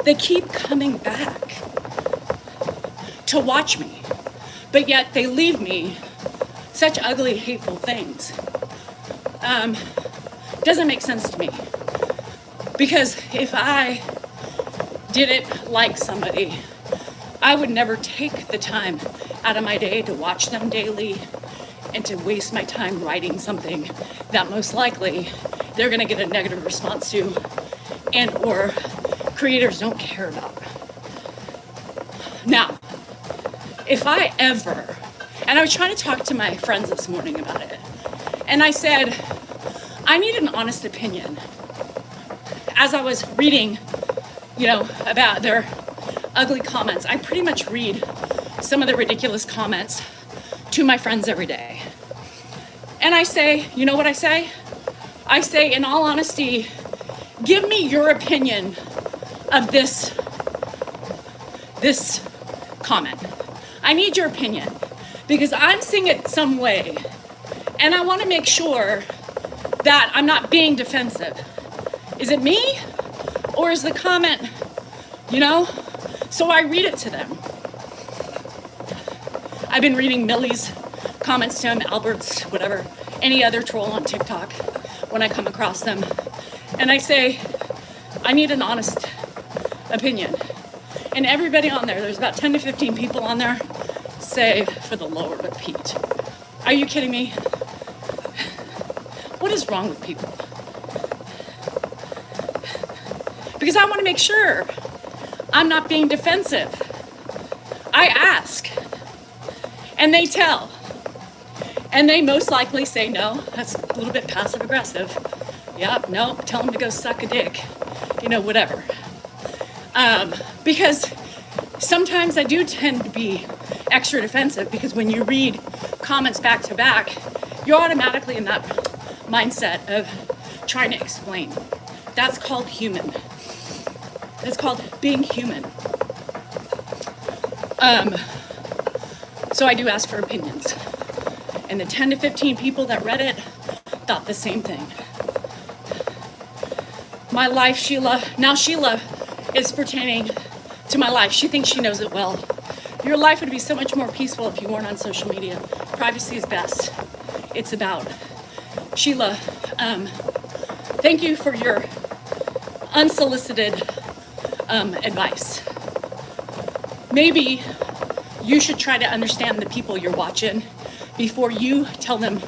They keep coming back to watch me. But yet they leave me such ugly, hateful things. Doesn't make sense to me. Because if I didn't like somebody, I would never take the time out of my day to watch them daily and to waste my time writing something that most likely they're gonna get a negative response to and or creators don't care about. Now, if I ever, and I was trying to talk to my friends this morning about it, and I said, I need an honest opinion. As I was reading, about their ugly comments, I pretty much read some of the ridiculous comments to my friends every day. And I say, you know what I say? I say, in all honesty, give me your opinion of this comment. I need your opinion because I'm seeing it some way and I want to make sure that I'm not being defensive. Is it me or is the comment, So I read it to them. I've been reading Millie's comments to him, Albert's, whatever, any other troll on TikTok when I come across them. And I say, I need an honest opinion. And everybody on there's about 10 to 15 people on there, say, for the Lord of Pete. Are you kidding me? What is wrong with people? Because I want to make sure I'm not being defensive. I ask. And they tell. And they most likely say, no, that's a little bit passive aggressive. Yeah, no, tell them to go suck a dick. Whatever. Because sometimes I do tend to be extra defensive because when you read comments back to back, you're automatically in that mindset of trying to explain. That's called human. It's called being human. So I do ask for opinions. And the 10 to 15 people that read it thought the same thing. My life, Sheila. Now Sheila is pertaining to my life. She thinks she knows it well. Your life would be so much more peaceful if you weren't on social media. Privacy is best. It's about. Sheila, thank you for your unsolicited advice. Maybe you should try to understand the people you're watching before you tell them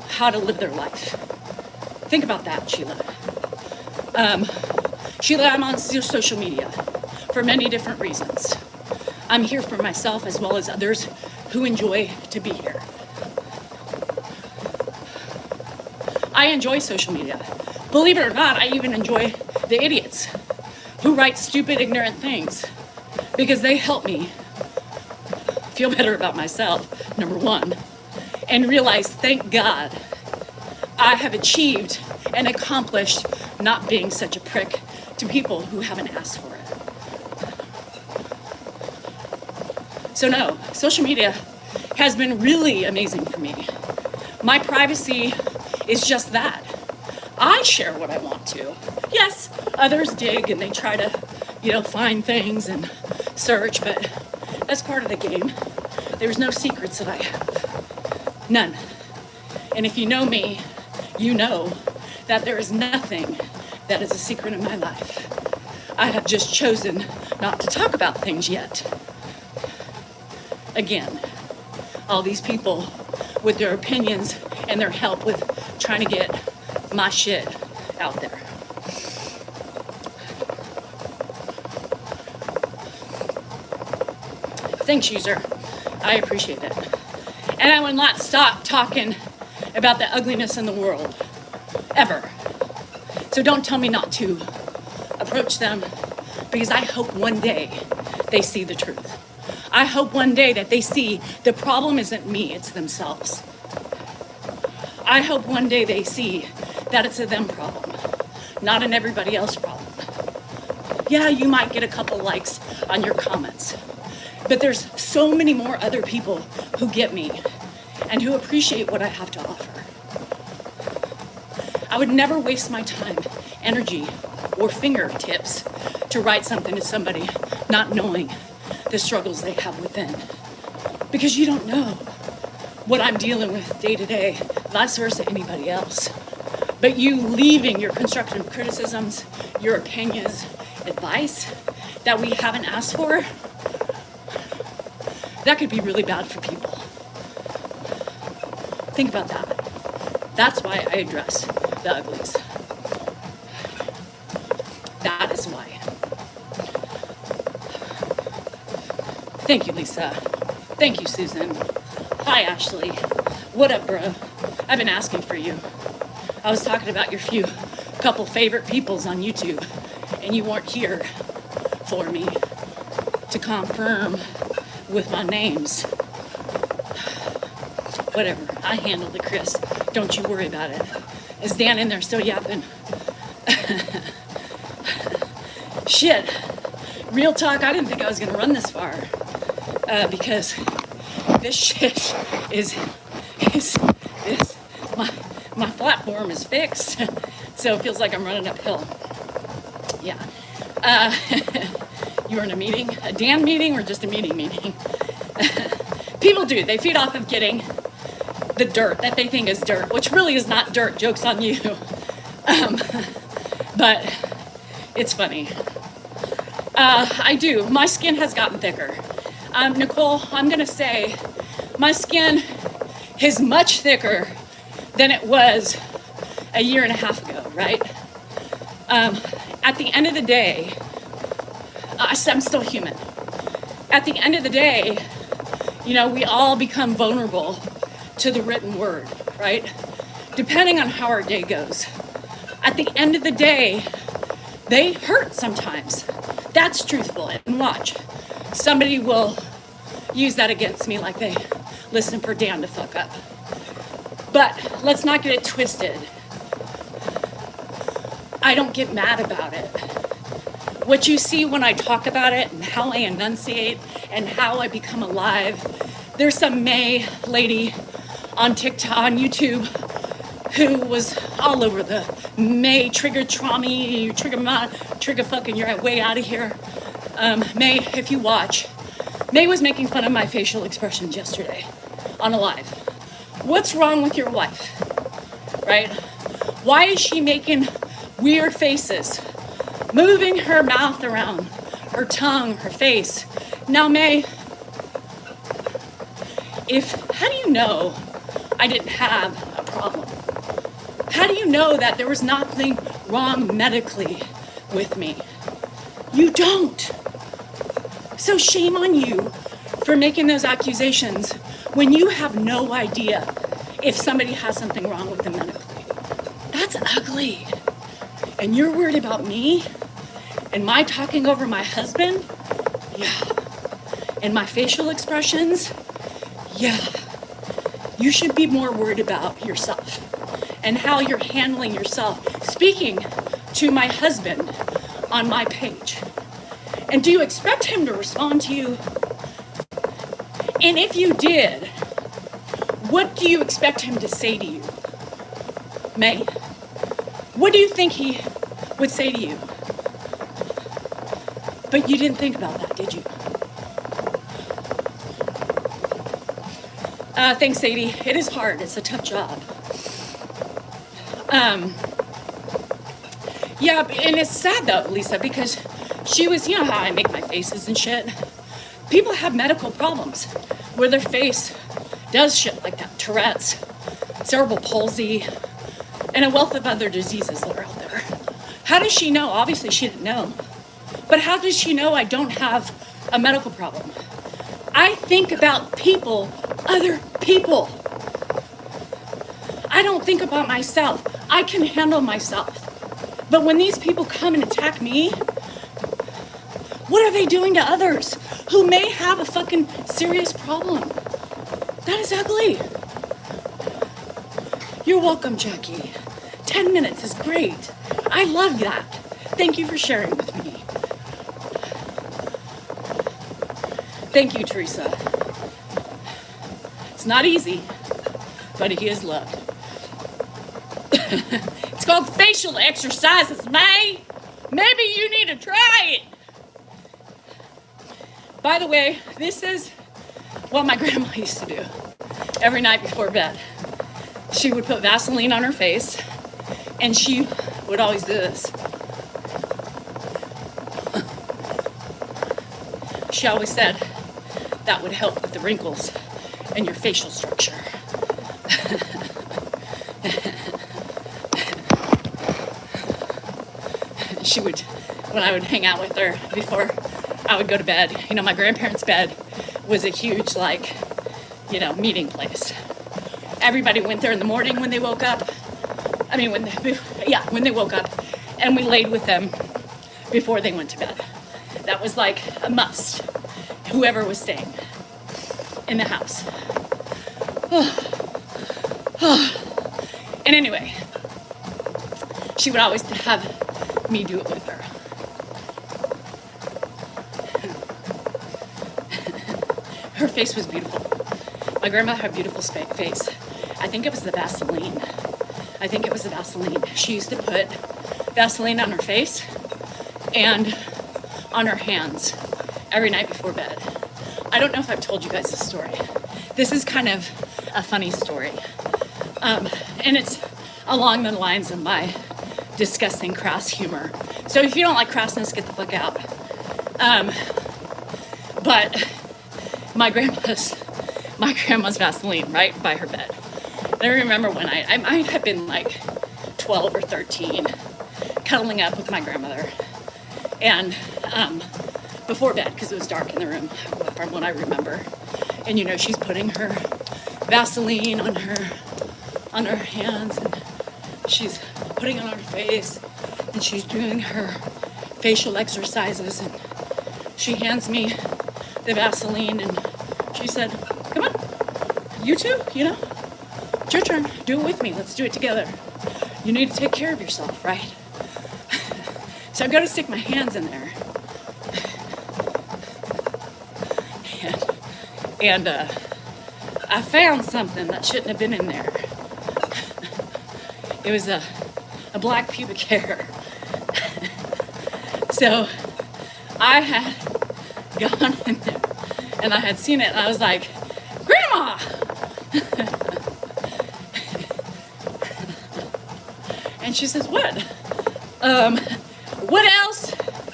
how to live their life. Think about that, Sheila. Sheila, I'm on social media for many different reasons. I'm here for myself as well as others who enjoy to be here. I enjoy social media. Believe it or not, I even enjoy the idiots who write stupid, ignorant things because they help me feel better about myself, number one, and realize, thank God, I have achieved and accomplished not being such a prick to people who haven't asked for it. So no, social media has been really amazing for me. My privacy is just that. I share what I want to. Yes, others dig and they try to, find things and search, but that's part of the game. There's no secrets that I have. None. And if you know me, you know that there is nothing that is a secret in my life. I have just chosen not to talk about things yet. Again, all these people with their opinions and their help with trying to get my shit out there. Thanks, user. I appreciate it. And I will not stop talking about the ugliness in the world, ever. So don't tell me not to approach them, because I hope one day they see the truth. I hope one day that they see the problem isn't me, it's themselves. I hope one day they see that it's a them problem, not an everybody else problem. Yeah, you might get a couple likes on your comments, but there's so many more other people who get me and who appreciate what I have to offer. I would never waste my time, energy, or fingertips to write something to somebody not knowing the struggles they have within. Because you don't know what I'm dealing with day to day, vice versa anybody else. But you leaving your constructive criticisms, your opinions, advice that we haven't asked for, that could be really bad for people. Think about that. That's why I address the uglies. That is why. Thank you, Lisa. Thank you, Susan. Hi, Ashley. What up, bro? I've been asking for you. I was talking about your couple favorite peoples on YouTube, and you weren't here for me to confirm with my names. Whatever, I handled it, Chris. Don't you worry about it. Is Dan in there still yapping? Shit. Real talk, I didn't think I was gonna run this far. Because this shit is my platform is fixed. So it feels like I'm running uphill. Yeah. You were in a meeting? A Dan meeting or just a meeting? People do. They feed off of getting the dirt that they think is dirt, which really is not dirt. Joke's on you. But it's funny. I do. My skin has gotten thicker. Nicole, I'm going to say my skin is much thicker than it was a year and a half ago, right? At the end of the day, I'm still human. At the end of the day, we all become vulnerable to the written word, right? Depending on how our day goes. At the end of the day, they hurt sometimes. That's truthful. And watch, somebody will use that against me like they listen for Dan to fuck up. But let's not get it twisted. I don't get mad about it. What you see when I talk about it and how I enunciate and how I become alive, there's some May lady on TikTok, on YouTube, who was all over the May trigger trauma, trigger fucking, you're way out of here. May, if you watch, May was making fun of my facial expressions yesterday on a live. What's wrong with your wife, right? Why is she making weird faces, moving her mouth around, her tongue, her face? Now, May, how do you know I didn't have a problem? How do you know that there was nothing wrong medically with me? You don't. So shame on you for making those accusations when you have no idea if somebody has something wrong with them medically. That's ugly. And you're worried about me and my talking over my husband? Yeah. And my facial expressions? Yeah. You should be more worried about yourself and how you're handling yourself, speaking to my husband on my page. And do you expect him to respond to you? And if you did, what do you expect him to say to you? May, what do you think he would say to you? But you didn't think about that, did you? Thanks, Sadie. It is hard. It's a tough job. Yeah, and it's sad though, Lisa, because she was, you know how I make my faces and shit? People have medical problems where their face does shit like that. Tourette's, cerebral palsy, and a wealth of other diseases that are out there. How does she know? Obviously she didn't know. But how does she know I don't have a medical problem? I think about people, other people. I don't think about myself. I can handle myself. But when these people come and attack me, what are they doing to others who may have a fucking serious problem? That is ugly. You're welcome, Jackie. 10 minutes is great. I love that. Thank you for sharing with me. Thank you, Teresa. It's not easy, but he is loved. It's called facial exercises, May. Maybe you need to try it. By the way, this is what my grandma used to do every night before bed. She would put Vaseline on her face, and she would always do this. She always said that would help with the wrinkles and your facial structure. She would, when I would hang out with her before I would go to bed, you know, my grandparents' bed was a huge, like, you know, meeting place. Everybody went there in the morning when they woke up. I mean, when they woke up, and we laid with them before they went to bed. That was like a must, whoever was staying in the house. And anyway, she would always have me do it with her. Her face was beautiful. My grandma had a beautiful face. I think it was the Vaseline. She used to put Vaseline on her face and on her hands every night before bed. I don't know if I've told you guys this story. This is kind of a funny story. And it's along the lines of my disgusting crass humor. So if you don't like crassness, get the fuck out. But my grandma's Vaseline right by her bed. And I remember when I might have been like 12 or 13, cuddling up with my grandmother. And before bed, because it was dark in the room, from what I remember. And you know, she's putting her Vaseline on her hands, and she's putting it on her face, and she's doing her facial exercises, and she hands me the Vaseline, and she said, come on, you too, you know, it's your turn, do it with me, let's do it together. You need to take care of yourself, right? So I go to stick my hands in there, and I found something that shouldn't have been in there. It was a black pubic hair. So I had gone in there and I had seen it, and I was like, Grandma! And she says, what? What else?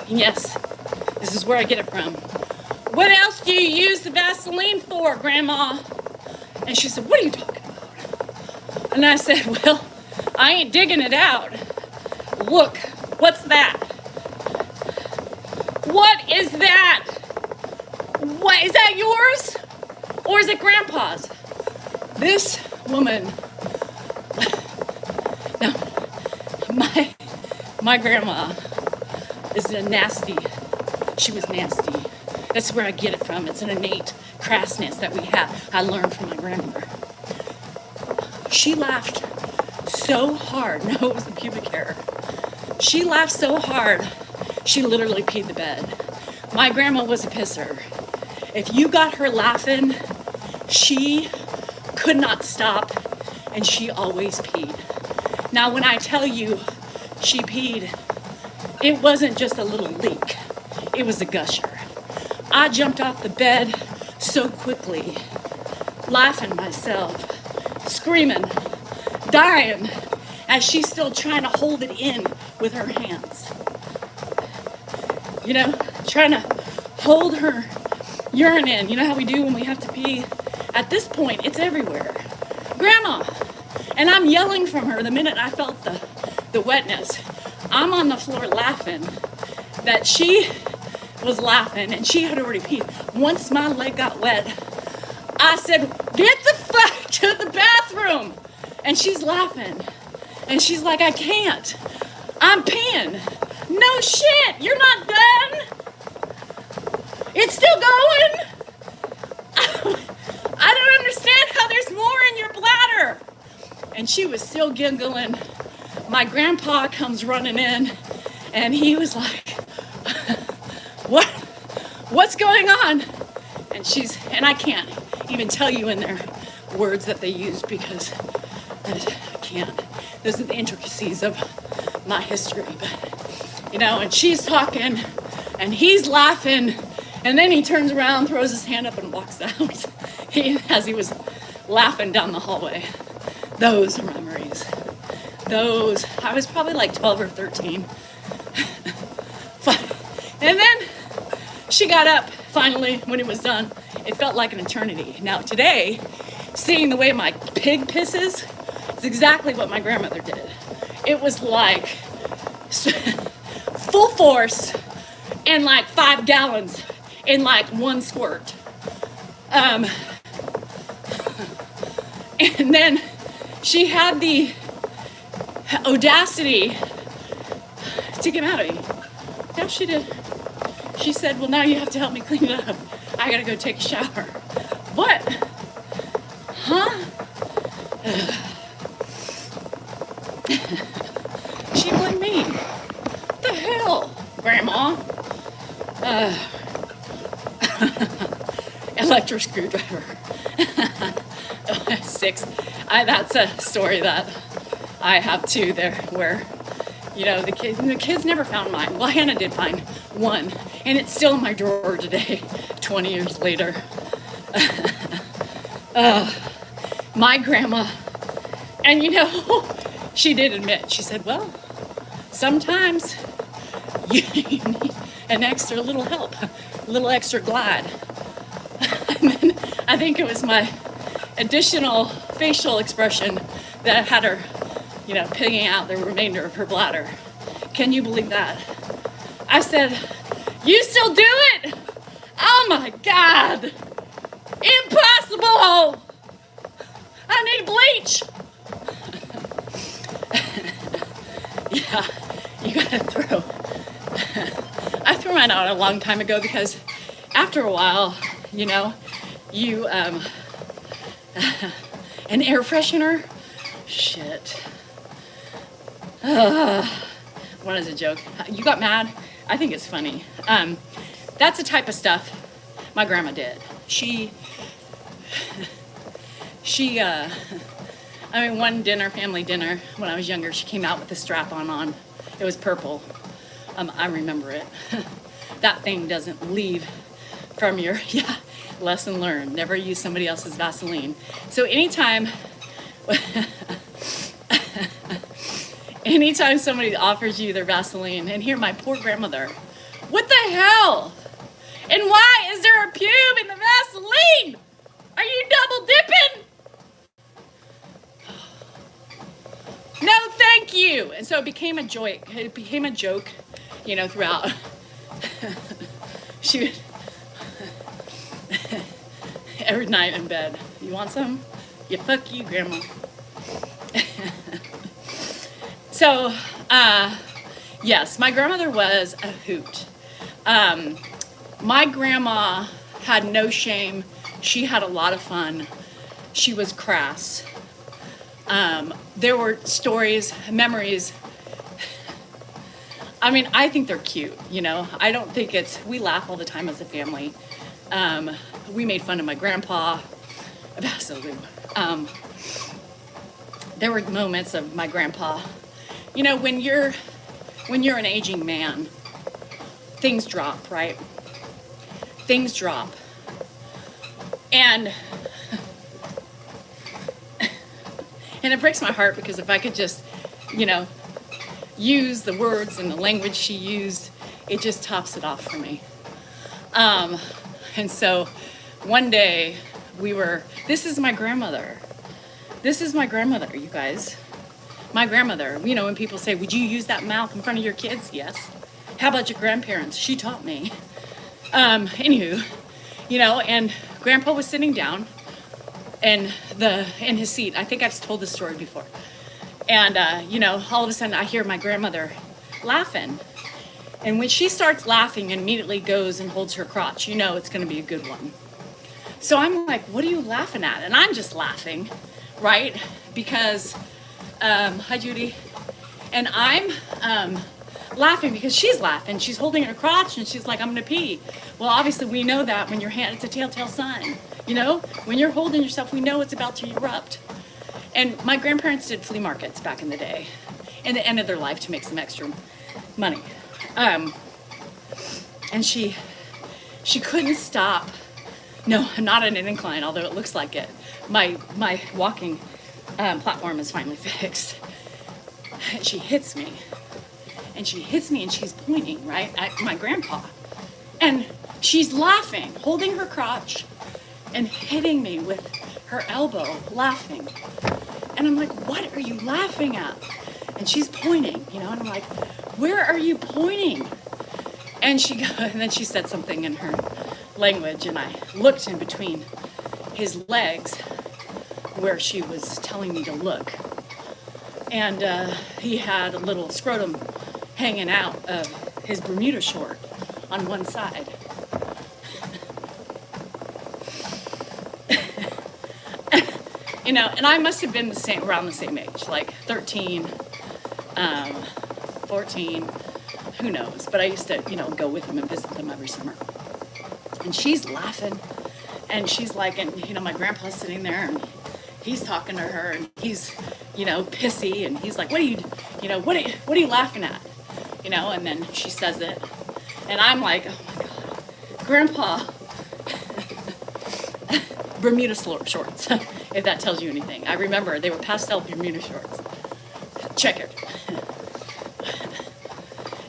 And yes, this is where I get it from. What else do you use the Vaseline for, Grandma? And she said, what are you talking about? And I said, well, I ain't digging it out. Look, what's that? What is that? What, is that yours? Or is it grandpa's? This woman, now, my grandma is she was nasty. That's where I get it from. It's an innate crassness that we have. I learned from my grandmother. She laughed so hard. No, it was the pubic hair. She laughed so hard, she literally peed the bed. My grandma was a pisser. If you got her laughing, she could not stop, and she always peed. Now, when I tell you she peed, it wasn't just a little leak. It was a gusher. I jumped off the bed so quickly, laughing myself, screaming, dying, as she's still trying to hold it in with her hands. You know, trying to hold her urine in. You know how we do when we have to pee? At this point, it's everywhere. Grandma! And I'm yelling from her the minute I felt the wetness. I'm on the floor laughing that she was laughing and she had already peed. Once my leg got wet, I said, get the fuck to the bathroom. And she's laughing. And she's like, I can't. I'm peeing. No shit, you're not done. It's still going. I don't understand how there's more in your bladder. And she was still giggling. My grandpa comes running in and he was like, what's going on? And I can't even tell you in their words that they use because I can't. Those are the intricacies of my history. But, you know, and she's talking and he's laughing and then he turns around, throws his hand up and walks out as he was laughing down the hallway. Those are memories. I was probably like 12 or 13. And then she got up finally when it was done. It felt like an eternity. Now today, seeing the way my pig pisses is exactly what my grandmother did. It was like full force and like 5 gallons in like one squirt. And then she had the audacity to get out of me. Yeah, she did. She said, well, now you have to help me clean it up. I gotta go take a shower. What? Huh? She blamed me. What the hell, Grandma? Electric screwdriver. 6. That's a story that I have too there where, you know, the kids never found mine. Well, Hannah did find one, and it's still in my drawer today, 20 years later. My grandma, and you know, she did admit, she said, well, sometimes you need an extra little help, a little extra glide. And then I think it was my additional facial expression that had her, you know, pigging out the remainder of her bladder. Can you believe that? I said, you still do it? Oh my God. Impossible. I need bleach. Yeah, you gotta throw. I threw mine out a long time ago because after a while, you know, you, an air freshener, shit. What is a joke? You got mad? I think it's funny. That's the type of stuff my grandma did. One dinner, family dinner, when I was younger, she came out with a strap-on on. It was purple. I remember it. That thing doesn't leave from your, lesson learned. Never use somebody else's Vaseline. So anytime somebody offers you their Vaseline, and here my poor grandmother, what the hell? And why is there a pube in the Vaseline? Are you double dipping? No, thank you. And so it became a joke. It became a joke, you know, throughout. She would, every night in bed. You want some? Yeah, fuck you, Grandma. So, yes, my grandmother was a hoot. My grandma had no shame. She had a lot of fun. She was crass. There were stories, memories. I mean, I think they're cute, you know. I don't think we laugh all the time as a family. We made fun of my grandpa. Absolutely. There were moments of my grandpa. You know, when you're an aging man, things drop, right? Things drop. And it breaks my heart because if I could just, you know, use the words and the language she used, it just tops it off for me. And so one day this is my grandmother. This is my grandmother, you guys. My grandmother. You know, when people say, would you use that mouth in front of your kids? Yes. How about your grandparents? She taught me. Anywho, you know, and Grandpa was sitting down in his seat. I think I've told this story before. And, you know, all of a sudden I hear my grandmother laughing. And when she starts laughing and immediately goes and holds her crotch, you know it's going to be a good one. So I'm like, what are you laughing at? And I'm just laughing, right? Because, hi, Judy. And I'm laughing because she's laughing. She's holding her crotch and she's like, I'm going to pee. Well, obviously we know that when your hand, it's a telltale sign. You know, when you're holding yourself, we know it's about to erupt. And my grandparents did flea markets back in the day, in the end of their life to make some extra money. And she couldn't stop. No, not in an incline, although it looks like it. My walking platform is finally fixed. She hits me. And she's pointing, right, at my grandpa. And she's laughing, holding her crotch and hitting me with her elbow, laughing. And I'm like, what are you laughing at? And she's pointing, you know, and I'm like, where are you pointing? And then she said something in her language, and I looked in between his legs where she was telling me to look. And he had a little scrotum hanging out of his Bermuda short on one side. You know, and I must have been around the same age, like 13, 14, who knows. But I used to, you know, go with him and visit them every summer. And she's laughing, and she's like, and, you know, my grandpa's sitting there, and he's talking to her, and he's, you know, pissy, and he's like, what are you laughing at? You know, and then she says it, and I'm like, oh my God, Grandpa, Bermuda shorts, if that tells you anything. I remember they were pastel Bermuda shorts, checkered.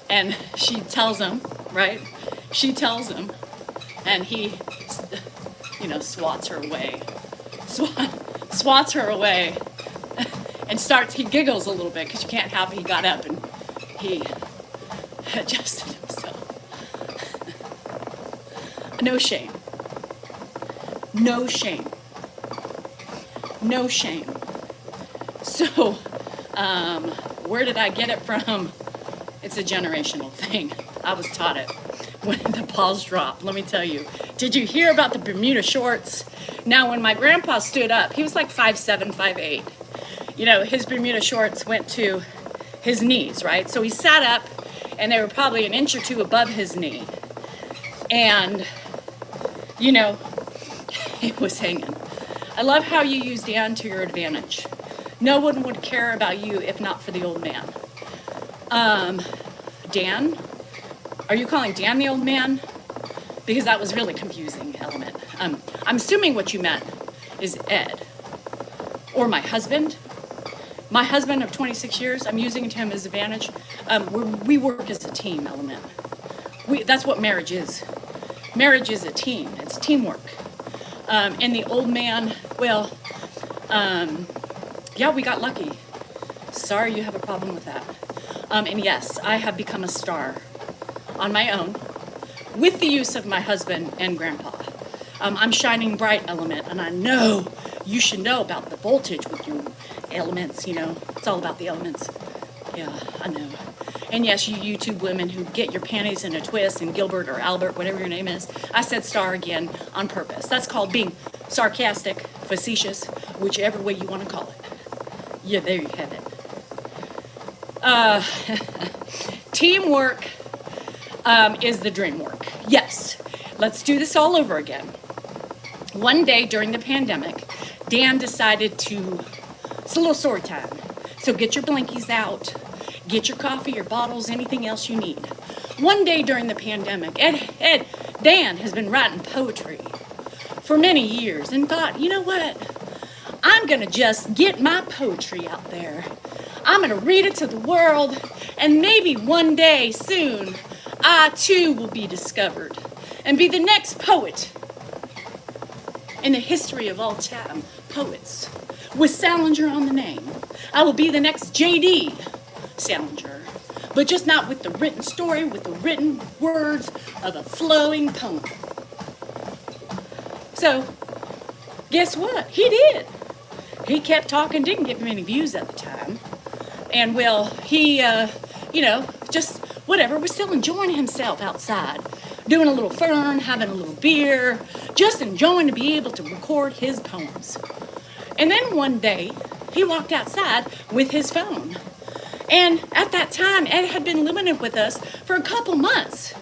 And she tells him, right? She tells him, and he, you know, swats her away, and he giggles a little bit because you can't have, he got up and he adjusted himself. No shame. No shame. No shame. So, where did I get it from? It's a generational thing. I was taught it when the balls dropped, let me tell you. Did you hear about the Bermuda shorts? Now, when my grandpa stood up, he was like 5'7", 5'8". You know, his Bermuda shorts went to his knees, right? So he sat up, and they were probably an inch or two above his knee. And, you know, it was hanging. I love how you use Dan to your advantage. No one would care about you if not for the old man. Dan? Are you calling Dan the old man? Because that was really confusing element. I'm assuming what you meant is Ed. Or my husband. My husband of 26 years, I'm using him as advantage. We work as a team element. That's what marriage is. Marriage is a team. It's teamwork. And the old man, well, yeah, we got lucky. Sorry you have a problem with that. And yes, I have become a star on my own with the use of my husband and grandpa. I'm shining bright element, and I know you should know about the voltage with your elements, you know. It's all about the elements. Yeah, I know. And yes, you YouTube women who get your panties in a twist, and Gilbert or Albert, whatever your name is, I said star again on purpose. That's called being sarcastic, facetious, whichever way you want to call it. Yeah, there you have it. Teamwork is the dream work. Yes, let's do this all over again. One day during the pandemic, Dan decided it's a little story time. So get your blinkies out, get your coffee, your bottles, anything else you need. One day during the pandemic, Dan has been writing poetry for many years and thought, you know what? I'm gonna just get my poetry out there. I'm gonna read it to the world, and maybe one day soon, I too will be discovered and be the next poet in the history of all time, poets, with Salinger on the name. I will be the next J.D. Salinger, but just not with the written story, with the written words of a flowing poem. So, guess what? He did. He kept talking, didn't get many views at the time. And well, he, just whatever, was still enjoying himself outside, doing a little fern, having a little beer, just enjoying to be able to record his poems. And then one day, he walked outside with his phone. And at that time, Ed had been living with us for a couple months.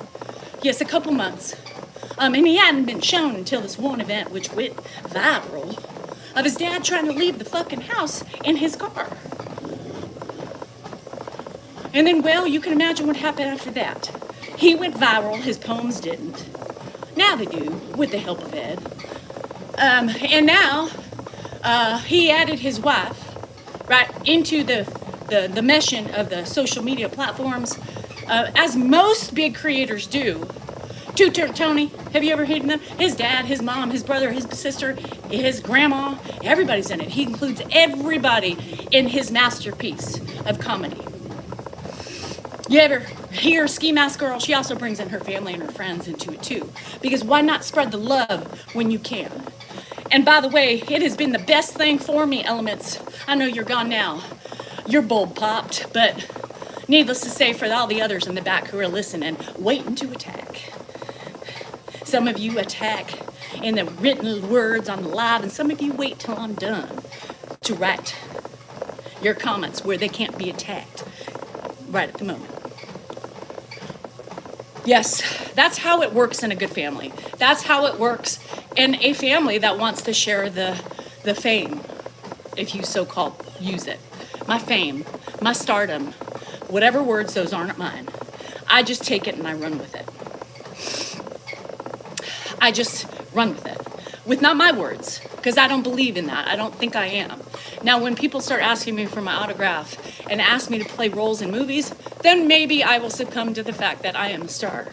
Yes, a couple months. And he hadn't been shown until this one event, which went viral, of his dad trying to leave the fucking house in his car. And then, well, you can imagine what happened after that. He went viral, his poems didn't. Now they do, with the help of Ed. And now, he added his wife right into the meshing of the social media platforms, as most big creators do. Tony, have you ever heard of them? His dad, his mom, his brother, his sister, his grandma, everybody's in it. He includes everybody in his masterpiece of comedy. You ever hear Ski Mask Girl? She also brings in her family and her friends into it too. Because why not spread the love when you can? And by the way, it has been the best thing for me, Elements. I know you're gone now. Your bulb popped, but needless to say, for all the others in the back who are listening, waiting to attack. Some of you attack in the written words on the live, and some of you wait till I'm done to write your comments where they can't be attacked right at the moment. Yes, that's how it works in a good family. That's how it works in a family that wants to share the fame, if you so-called use it. My fame, my stardom, whatever words, those aren't mine. I just take it and I run with it. I just run with it. With not my words, because I don't believe in that. I don't think I am. Now, when people start asking me for my autograph and ask me to play roles in movies, then maybe I will succumb to the fact that I am a star.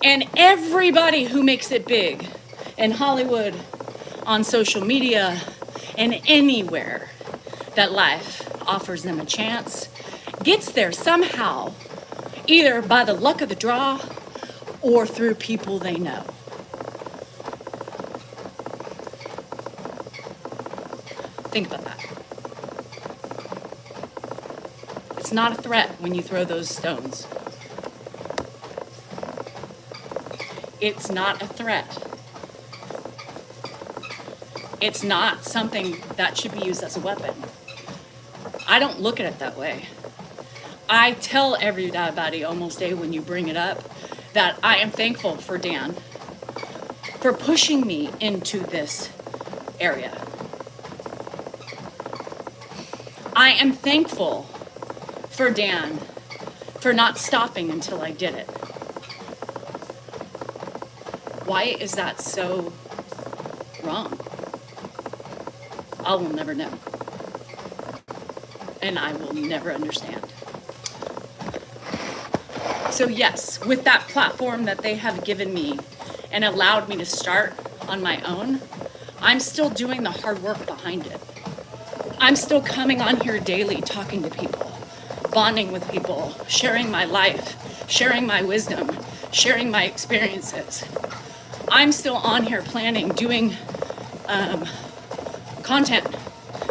And everybody who makes it big in Hollywood, on social media, and anywhere that life offers them a chance, gets there somehow, either by the luck of the draw or through people they know. Think about that. It's not a threat when you throw those stones. It's not a threat. It's not something that should be used as a weapon. I don't look at it that way. I tell everybody almost day when you bring it up that I am thankful for Dan for pushing me into this area. I am thankful for Dan for not stopping until I did it. Why is that so wrong? I will never know. And I will never understand. So yes, with that platform that they have given me and allowed me to start on my own, I'm still doing the hard work behind it. I'm still coming on here daily, talking to people, bonding with people, sharing my life, sharing my wisdom, sharing my experiences. I'm still on here planning, doing content.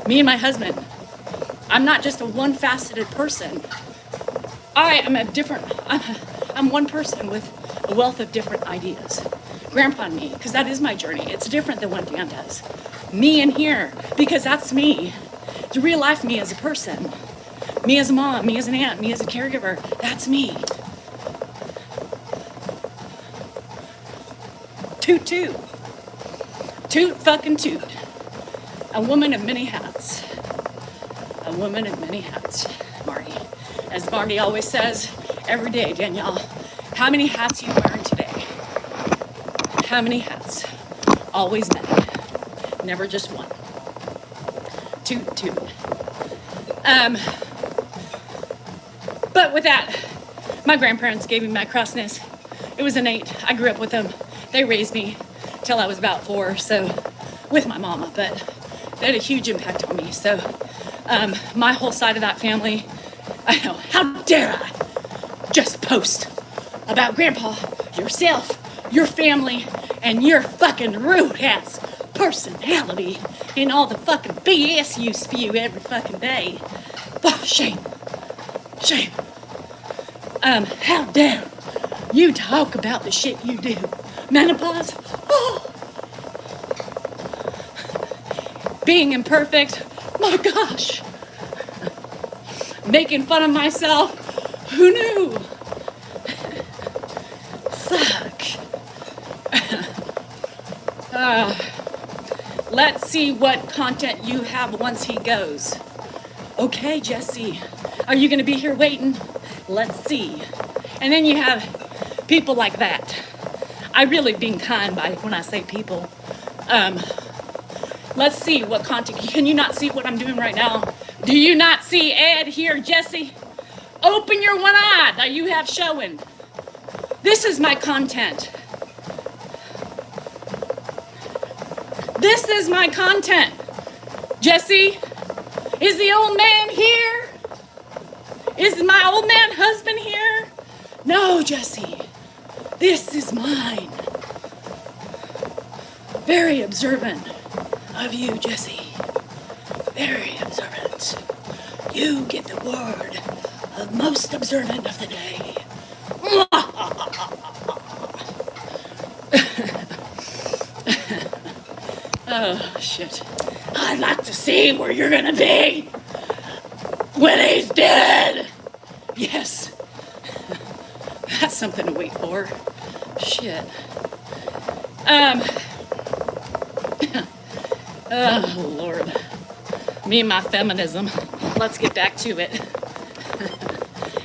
Me and my husband. I'm not just a one-faceted person. I am I'm one person with a wealth of different ideas. Grandpa and me, because that is my journey. It's different than what Dan does. Me in here, because that's me. The real life me as a person. Me as a mom, me as an aunt, me as a caregiver. That's me. Toot toot. Toot fucking toot. A woman of many hats. A woman of many hats, Marty. As Marty always says, every day, Danielle, how many hats are you wearing today? How many hats? Always many. Never just one. Toot toot. But with that, my grandparents gave me my crossness. It was innate. I grew up with them. They raised me till I was about 4, so with my mama, but they had a huge impact on me. So my whole side of that family, I know, how dare I just post about grandpa, yourself, your family, and your fucking rude ass personality and all the fucking BS you spew every fucking day. Oh, shame. Shame. How dare you talk about the shit you do. Menopause? Oh. Being imperfect? My gosh. Making fun of myself? Who knew? Fuck. Let's see what content you have once he goes. Okay, Jesse. Are you going to be here waiting? Let's see. And then you have people like that. I really being kind by when I say people. Let's see what content. Can you not see what I'm doing right now? Do you not see Ed here, Jesse? Open your one eye that you have showing. This is my content. This is my content. Jesse, is the old man here? Is my old man husband here? No, Jesse. This is mine. Very observant of you, Jesse. Very observant. You get the word of most observant of the day. Oh, shit. I'd like to see where you're gonna be when he's dead. Yes. That's something to wait for. Shit. Oh, Lord. Me and my feminism. Let's get back to it.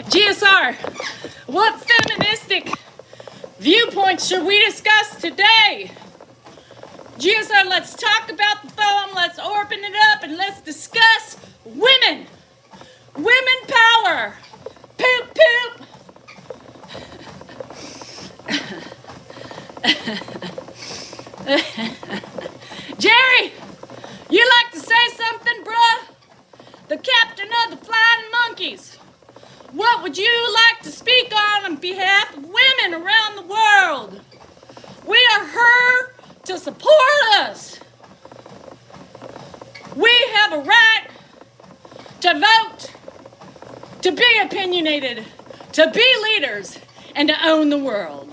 GSR, what feministic viewpoints should we discuss today? GSR, let's talk about the phone. Let's open it up and let's discuss women. Women power. Poop, poop. Jerry, you like to say something, bruh? The captain of the Flying Monkeys. What would you like to speak on behalf of women around the world? We are here to support us. We have a right to vote, to be opinionated, to be leaders, and to own the world.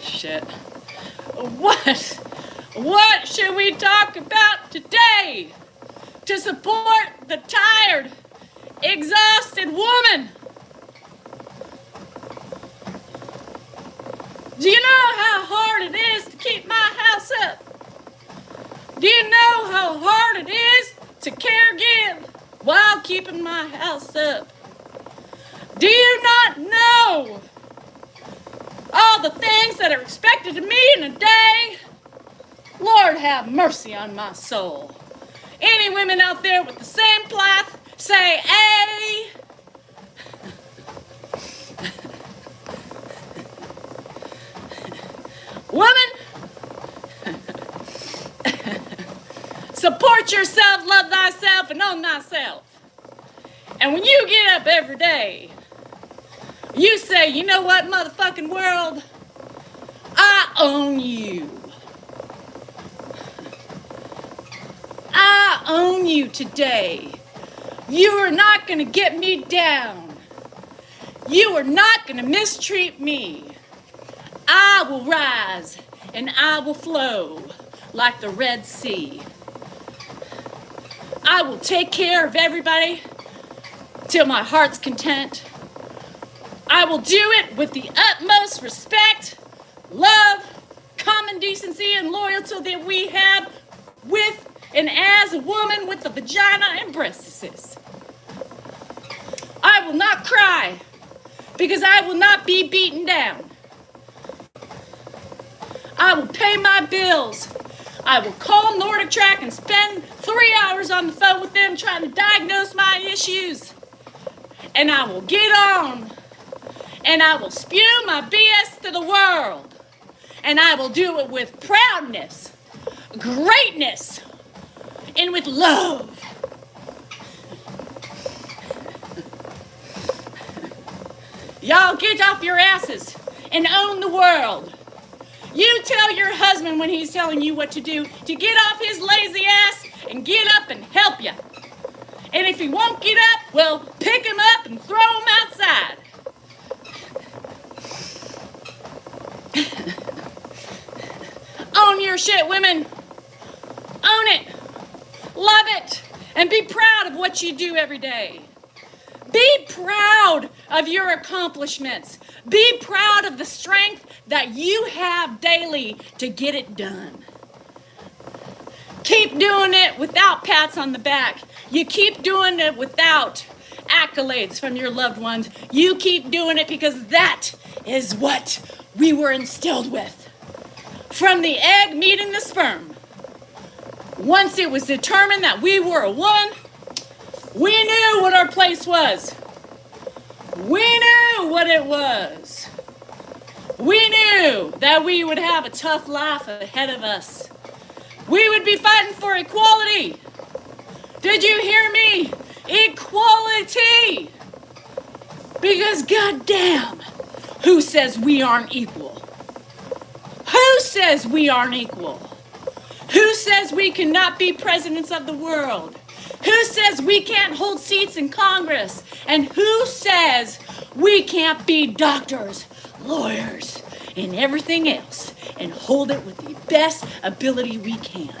Shit. What should we talk about today to support the tired, exhausted woman? Do you know how hard it is to keep my house up? Do you know how hard it is to caregive while keeping my house up? Do you not know all the things that are expected of me in a day? Lord have mercy on my soul. Any women out there with the same plight, say A. Woman, support yourself, love thyself, and own thyself. And when you get up every day, you say, you know what, motherfucking world? I own you. I own you today. You are not going to get me down. You are not going to mistreat me. I will rise and I will flow like the Red Sea. I will take care of everybody till my heart's content. I will do it with the utmost respect, love, common decency, and loyalty that we have with and as a woman with a vagina and breasts. I will not cry because I will not be beaten down. I will pay my bills. I will call Nordic Track and spend 3 hours on the phone with them trying to diagnose my issues. And I will get on and I will spew my BS to the world. And I will do it with proudness, greatness, and with love. Y'all get off your asses and own the world. You tell your husband when he's telling you what to do to get off his lazy ass and get up and help you. And if he won't get up, well, pick him up and throw him outside. Own your shit, women. Own it. Love it. And be proud of what you do every day. Be proud of your accomplishments. Be proud of the strength that you have daily to get it done. Keep doing it without pats on the back. You keep doing it without accolades from your loved ones. You keep doing it because that is what we were instilled with. From the egg meeting the sperm. Once it was determined that we were a one, we knew what our place was. We knew what it was. We knew that we would have a tough life ahead of us. We would be fighting for equality. Did you hear me? Equality. Because goddamn, who says we aren't equal? Who says we aren't equal? Who says we cannot be presidents of the world? Who says we can't hold seats in Congress? And who says we can't be doctors, lawyers, and everything else and hold it with the best ability we can?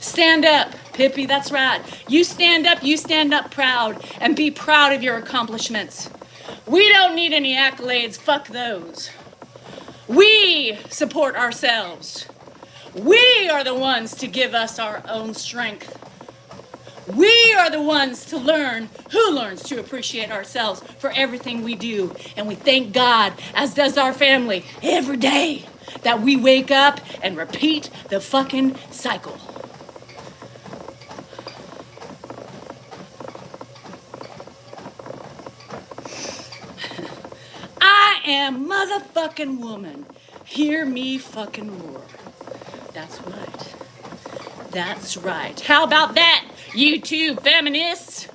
Stand up, Pippi, that's right. You stand up proud, and be proud of your accomplishments. We don't need any accolades, fuck those. We support ourselves. We are the ones to give us our own strength. We are the ones to learn, who learns to appreciate ourselves for everything we do. And we thank God, as does our family, every day that we wake up and repeat the fucking cycle. I am motherfucking woman. Hear me fucking roar. That's right. That's right. How about that, you two feminists?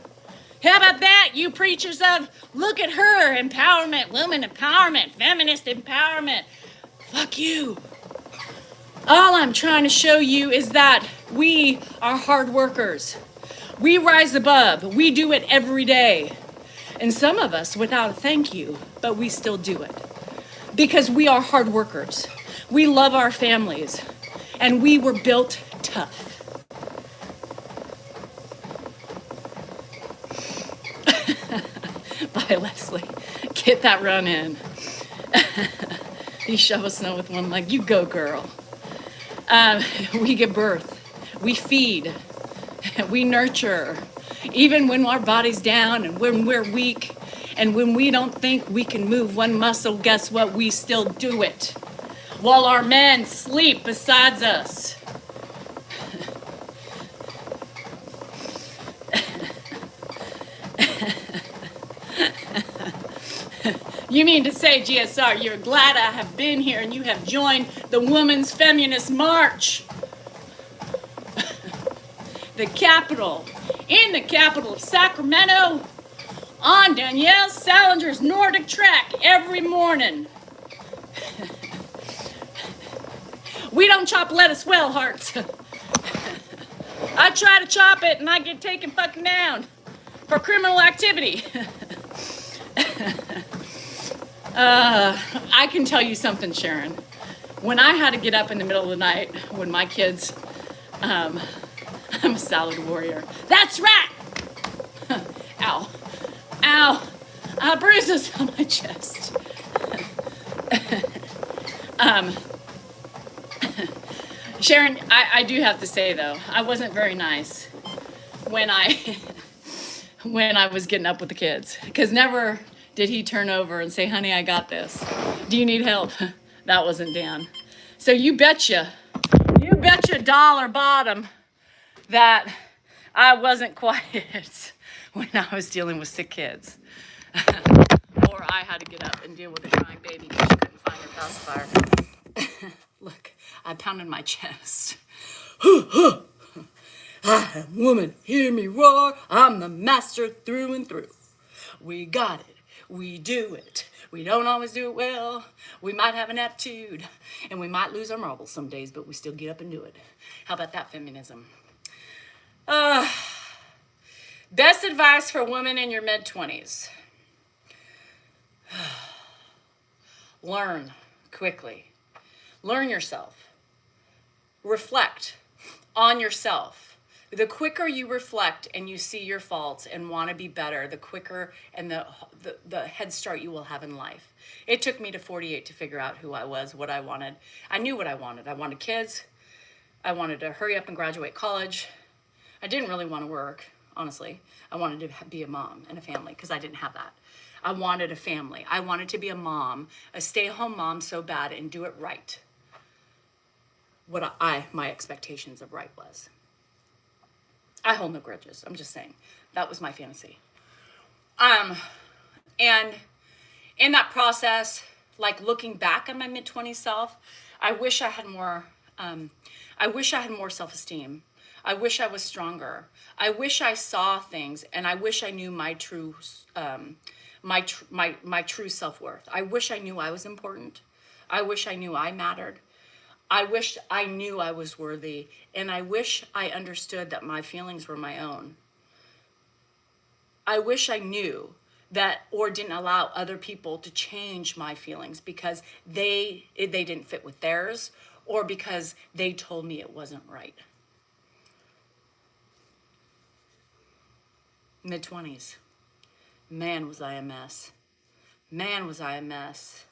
How about that, you preachers of look at her, empowerment, woman empowerment, feminist empowerment? Fuck you. All I'm trying to show you is that we are hard workers. We rise above. We do it every day. And some of us without a thank you, but we still do it. Because we are hard workers. We love our families. And we were built tough. Bye, Leslie. Get that run in. You shove a snow with one leg. You go, girl. We give birth. We feed. We nurture. Even when our body's down and when we're weak and when we don't think we can move one muscle, guess what? We still do it. While our men sleep beside us. You mean to say, GSR, you're glad I have been here and you have joined the Women's Feminist March. The capital in the capital of Sacramento on Danielle Salinger's Nordic track every morning. We don't chop lettuce well, hearts. I try to chop it and I get taken fucking down for criminal activity. I can tell you something, Sharon. When I had to get up in the middle of the night when my kids, I'm a salad warrior. That's right! Ow. Ow. Bruises on my chest. Sharon, I do have to say though, I wasn't very nice when I was getting up with the kids, because never did he turn over and say, honey, I got this. Do you need help? That wasn't Dan. So you betcha dollar bottom that I wasn't quiet when I was dealing with sick kids. Or I had to get up and deal with a crying baby because she couldn't find her pacifier. Look, I pounded my chest. I am woman, hear me roar. I'm the master through and through. We got it. We do it. We don't always do it well. We might have an attitude, and we might lose our marbles some days, but we still get up and do it. How about that feminism? Best advice for women in your mid-20s. Learn quickly. Learn yourself. Reflect on yourself. The quicker you reflect and you see your faults and want to be better, the quicker and the head start you will have in life. It took me to 48 to figure out who I was, what I wanted. I knew what I wanted. I wanted kids. I wanted to hurry up and graduate college. I didn't really want to work, honestly. I wanted to be a mom and a family because I didn't have that. I wanted a family. I wanted to be a mom, a stay-at-home mom so bad and do it right. What my expectations of right was. I hold no grudges. I'm just saying that was my fantasy. And in that process, like looking back on my mid-20s self, I wish I had more self-esteem. I wish I was stronger. I wish I saw things, and I wish I knew my true true self-worth. I wish I knew I was important. I wish I knew I mattered. I wish I knew I was worthy, and I wish I understood that my feelings were my own. I wish I knew that, or didn't allow other people to change my feelings because they didn't fit with theirs, or because they told me it wasn't right. Mid-20s. Man, was I a mess. Man, was I a mess.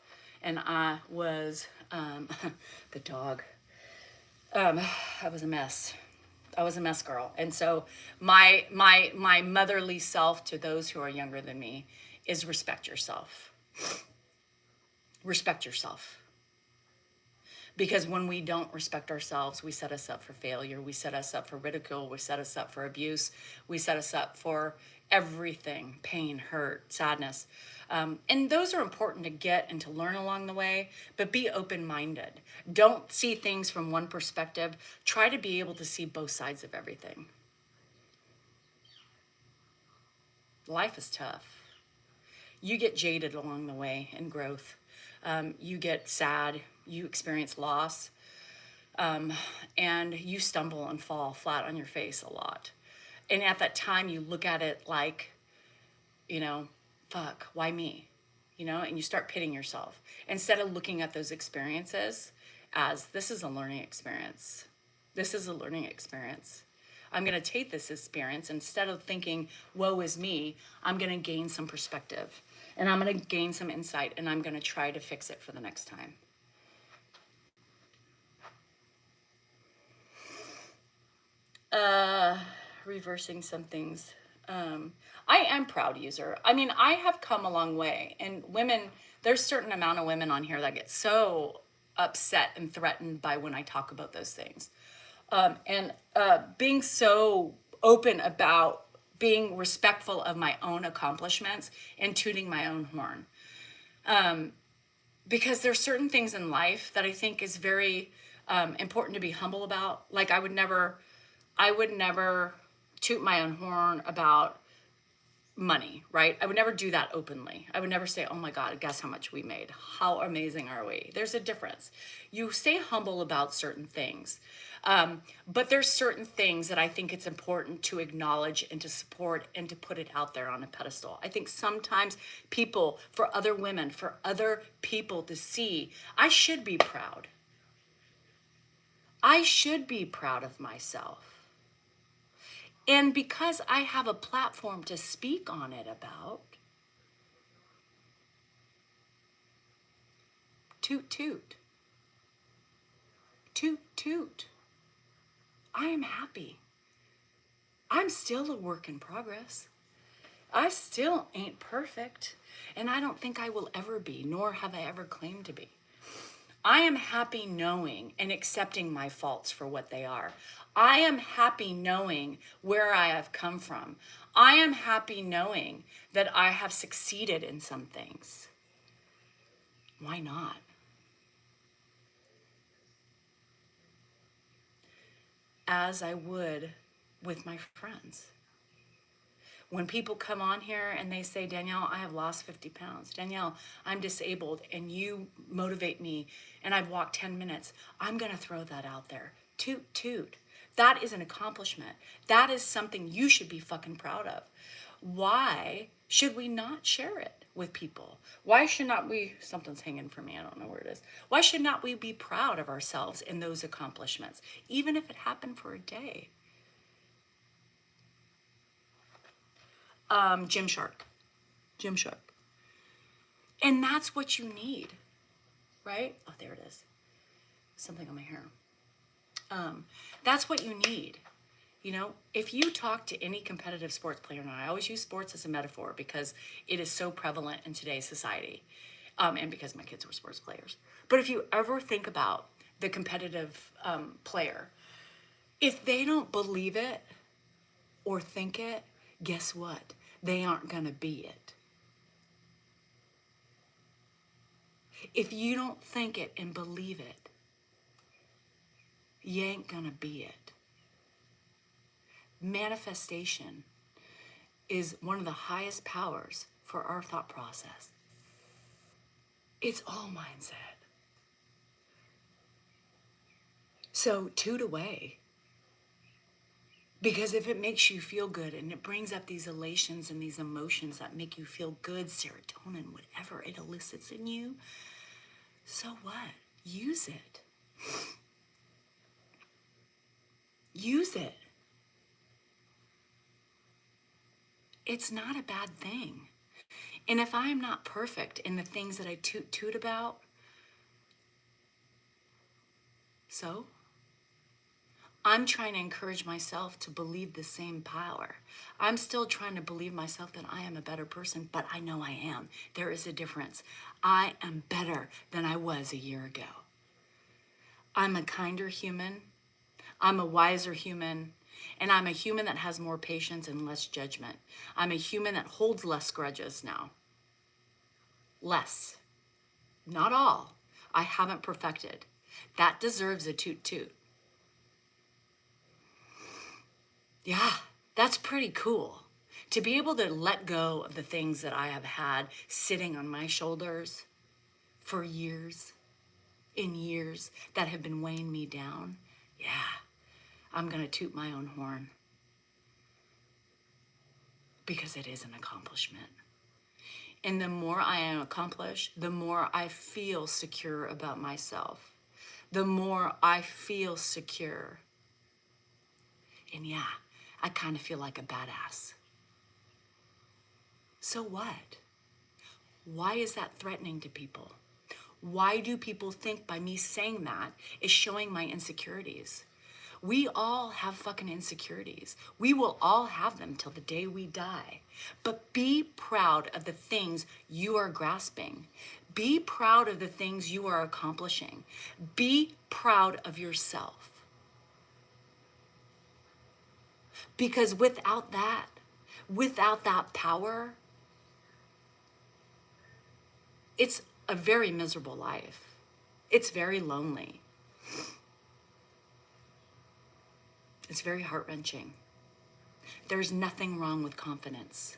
And I was, the dog, I was a mess. I was a mess girl. And so my motherly self to those who are younger than me is respect yourself. Respect yourself. Because when we don't respect ourselves, we set us up for failure. We set us up for ridicule. We set us up for abuse. We set us up for everything, pain, hurt, sadness. And those are important to get and to learn along the way, but be open-minded. Don't see things from one perspective. Try to be able to see both sides of everything. Life is tough. You get jaded along the way in growth. You get sad. You experience loss. And you stumble and fall flat on your face a lot. And at that time, you look at it like, fuck, why me? And you start pitting yourself. Instead of looking at those experiences as, this is a learning experience. This is a learning experience. I'm going to take this experience. Instead of thinking, woe is me, I'm going to gain some perspective. And I'm going to gain some insight. And I'm going to try to fix it for the next time. Reversing some things. I am proud user. I mean, I have come a long way, and women, there's a certain amount of women on here that get so upset and threatened by when I talk about those things. And being so open about being respectful of my own accomplishments and tooting my own horn. Because there's certain things in life that I think is very important to be humble about. Like I would never toot my own horn about money, right? I would never do that openly. I would never say, oh my God, guess how much we made. How amazing are we? There's a difference. You stay humble about certain things. But there's certain things that I think it's important to acknowledge and to support and to put it out there on a pedestal. I think sometimes people, for other women, for other people to see, I should be proud. I should be proud of myself. And because I have a platform to speak on it about, toot toot, toot toot, I am happy. I'm still a work in progress. I still ain't perfect, and I don't think I will ever be, nor have I ever claimed to be. I am happy knowing and accepting my faults for what they are. I am happy knowing where I have come from. I am happy knowing that I have succeeded in some things. Why not? As I would with my friends. When people come on here and they say, Danielle, I have lost 50 pounds. Danielle, I'm disabled and you motivate me and I've walked 10 minutes. I'm going to throw that out there. Toot, toot. That is an accomplishment. That is something you should be fucking proud of. Why should we not share it with people? Why should not we, something's hanging for me, I don't know where it is. Why should not we be proud of ourselves in those accomplishments, even if it happened for a day? Gymshark. Gymshark. And that's what you need, right? Oh, there it is. Something on my hair. That's what you need. You know, if you talk to any competitive sports player, and I always use sports as a metaphor because it is so prevalent in today's society, and because my kids were sports players. But if you ever think about the competitive player, if they don't believe it or think it, guess what? They aren't going to be it. If you don't think it and believe it, you ain't gonna be it. Manifestation is one of the highest powers for our thought process. It's all mindset. So toot away. Because if it makes you feel good and it brings up these elations and these emotions that make you feel good, serotonin, whatever it elicits in you, so what? Use it. Use it. It's not a bad thing. And if I'm not perfect in the things that I toot about, so I'm trying to encourage myself to believe the same power. I'm still trying to believe myself that I am a better person, but I know I am. There is a difference. I am better than I was a year ago. I'm a kinder human. I'm a wiser human. And I'm a human that has more patience and less judgment. I'm a human that holds less grudges now. Less. Not all. I haven't perfected. That deserves a toot toot. Yeah, that's pretty cool. To be able to let go of the things that I have had sitting on my shoulders for years and years that have been weighing me down. Yeah, I'm going to toot my own horn because it is an accomplishment. And the more I accomplish, the more I feel secure about myself. The more I feel secure. And yeah, I kind of feel like a badass. So what? Why is that threatening to people? Why do people think by me saying that is showing my insecurities? We all have fucking insecurities. We will all have them till the day we die. But be proud of the things you are grasping. Be proud of the things you are accomplishing. Be proud of yourself. Because without that power, it's a very miserable life. It's very lonely. It's very heart-wrenching. There's nothing wrong with confidence.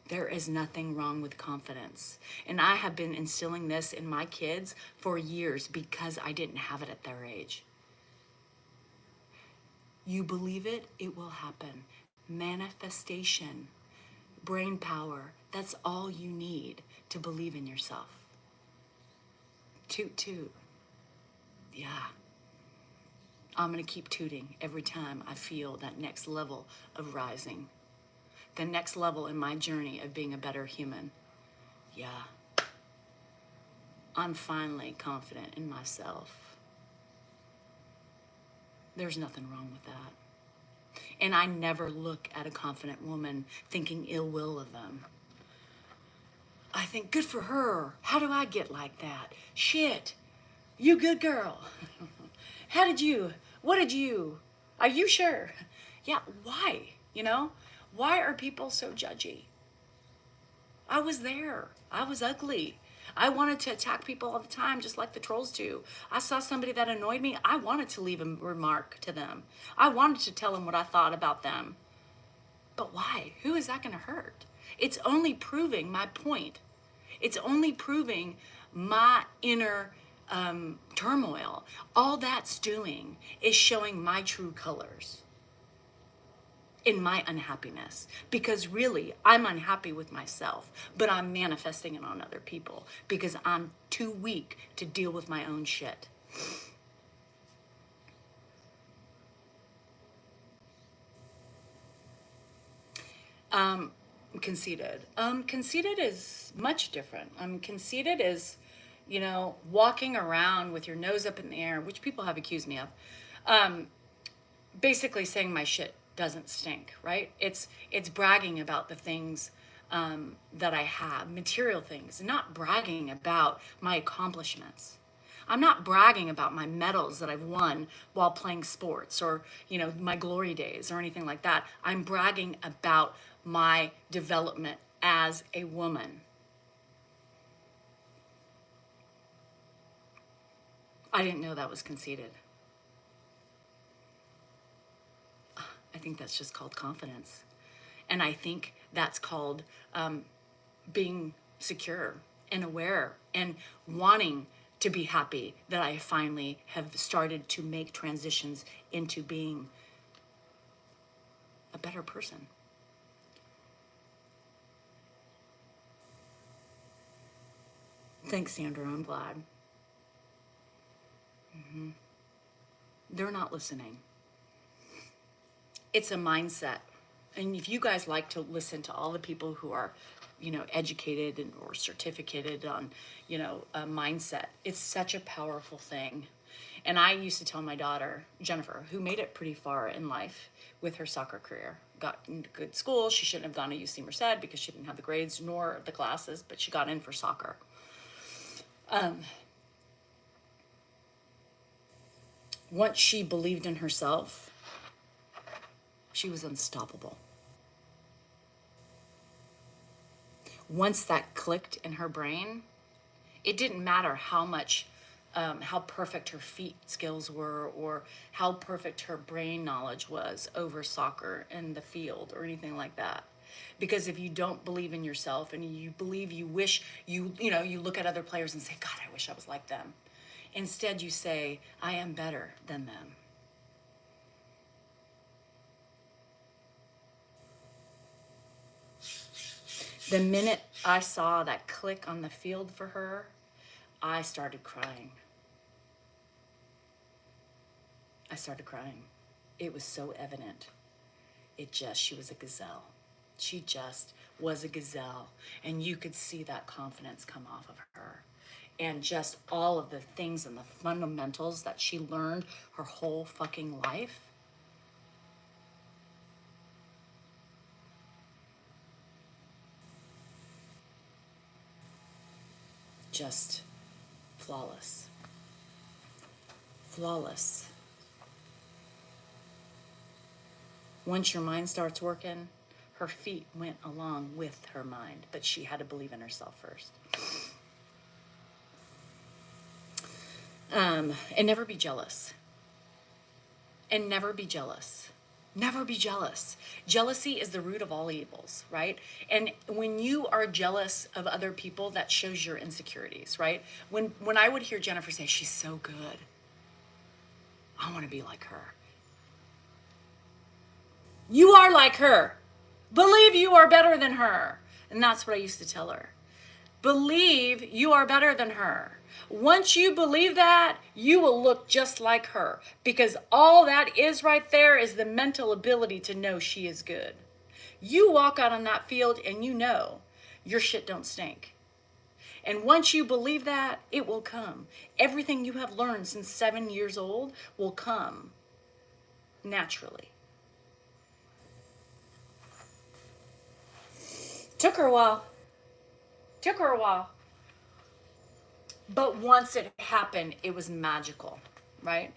There is nothing wrong with confidence. And I have been instilling this in my kids for years because I didn't have it at their age. You believe it, it will happen. Manifestation, brain power, that's all you need to believe in yourself. Toot toot. Yeah. I'm going to keep tooting every time I feel that next level of rising. The next level in my journey of being a better human. Yeah. I'm finally confident in myself. There's nothing wrong with that. And I never look at a confident woman thinking ill will of them. I think, good for her. How do I get like that? Shit. You good girl. What did you? Are you sure? Yeah, why? Why are people so judgy? I was there. I was ugly. I wanted to attack people all the time, just like the trolls do. I saw somebody that annoyed me. I wanted to leave a remark to them. I wanted to tell them what I thought about them. But why? Who is that going to hurt? It's only proving my point. It's only proving my inner turmoil. All that's doing is showing my true colors in my unhappiness, because really I'm unhappy with myself, but I'm manifesting it on other people because I'm too weak to deal with my own shit. Conceited. Conceited is much different. Conceited is, walking around with your nose up in the air, which people have accused me of. Basically saying my shit doesn't stink, right? It's bragging about the things that I have, material things, not bragging about my accomplishments. I'm not bragging about my medals that I've won while playing sports or, my glory days or anything like that. I'm bragging about my development as a woman. I didn't know that was conceited. I think that's just called confidence. And I think that's called being secure and aware and wanting to be happy that I finally have started to make transitions into being a better person. Thanks, Sandra. I'm glad. They're not listening. It's a mindset. And if you guys like to listen to all the people who are, educated or certificated on, a mindset, it's such a powerful thing. And I used to tell my daughter, Jennifer, who made it pretty far in life with her soccer career, got into good school. She shouldn't have gone to UC Merced because she didn't have the grades nor the classes, but she got in for soccer. Once she believed in herself, she was unstoppable. Once that clicked in her brain, it didn't matter how perfect her feet skills were or how perfect her brain knowledge was over soccer and the field or anything like that. Because if you don't believe in yourself and you believe, you wish, you look at other players and say, God, I wish I was like them. Instead, you say, I am better than them. The minute I saw that click on the field for her, I started crying. It was so evident. She was a gazelle. She just was a gazelle. And you could see that confidence come off of her. And just all of the things and the fundamentals that she learned her whole fucking life. Just flawless. Flawless. Once your mind starts working, her feet went along with her mind, but she had to believe in herself first. And never be jealous. And never be jealous. Never be jealous. Jealousy is the root of all evils, right? And when you are jealous of other people, that shows your insecurities, right? When I would hear Jennifer say, she's so good, I want to be like her. You are like her. Believe you are better than her. And that's what I used to tell her. Believe you are better than her. Once you believe that, you will look just like her, because all that is right there is the mental ability to know she is good. You walk out on that field and you know your shit don't stink. And once you believe that, it will come. Everything you have learned since 7 years old will come naturally. Took her a while. Took her a while. But once it happened, it was magical, right?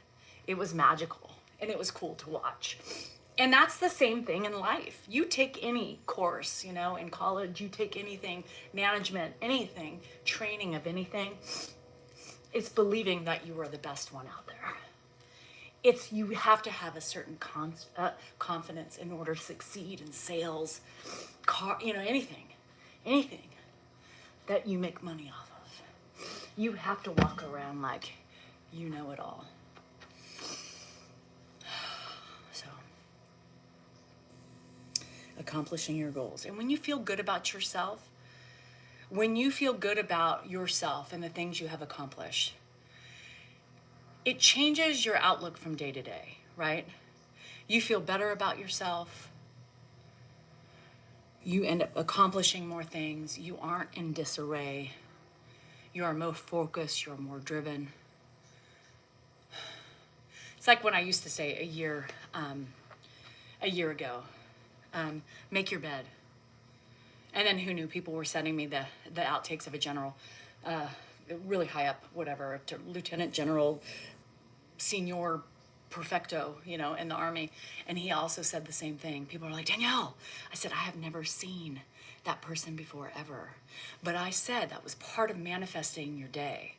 It was magical and it was cool to watch. And that's the same thing in life. You take any course, you know, in college, you take anything, management, anything, training of anything. It's believing that you are the best one out there. It's you have to have a certain confidence in order to succeed in sales, you know, anything that you make money off of. You have to walk around like you know it all. So, accomplishing your goals. And when you feel good about yourself, when you feel good about yourself and the things you have accomplished, it changes your outlook from day to day, right? You feel better about yourself. You end up accomplishing more things. You aren't in disarray. You are more focused. You're more driven. It's like when I used to say a year ago, make your bed. And then who knew, people were sending me the outtakes of a general, really high up, whatever, to lieutenant general, senior perfecto, you know, in the Army. And he also said the same thing. People are like, Danielle. I said, I have never seen that person before, ever. But I said that was part of manifesting your day.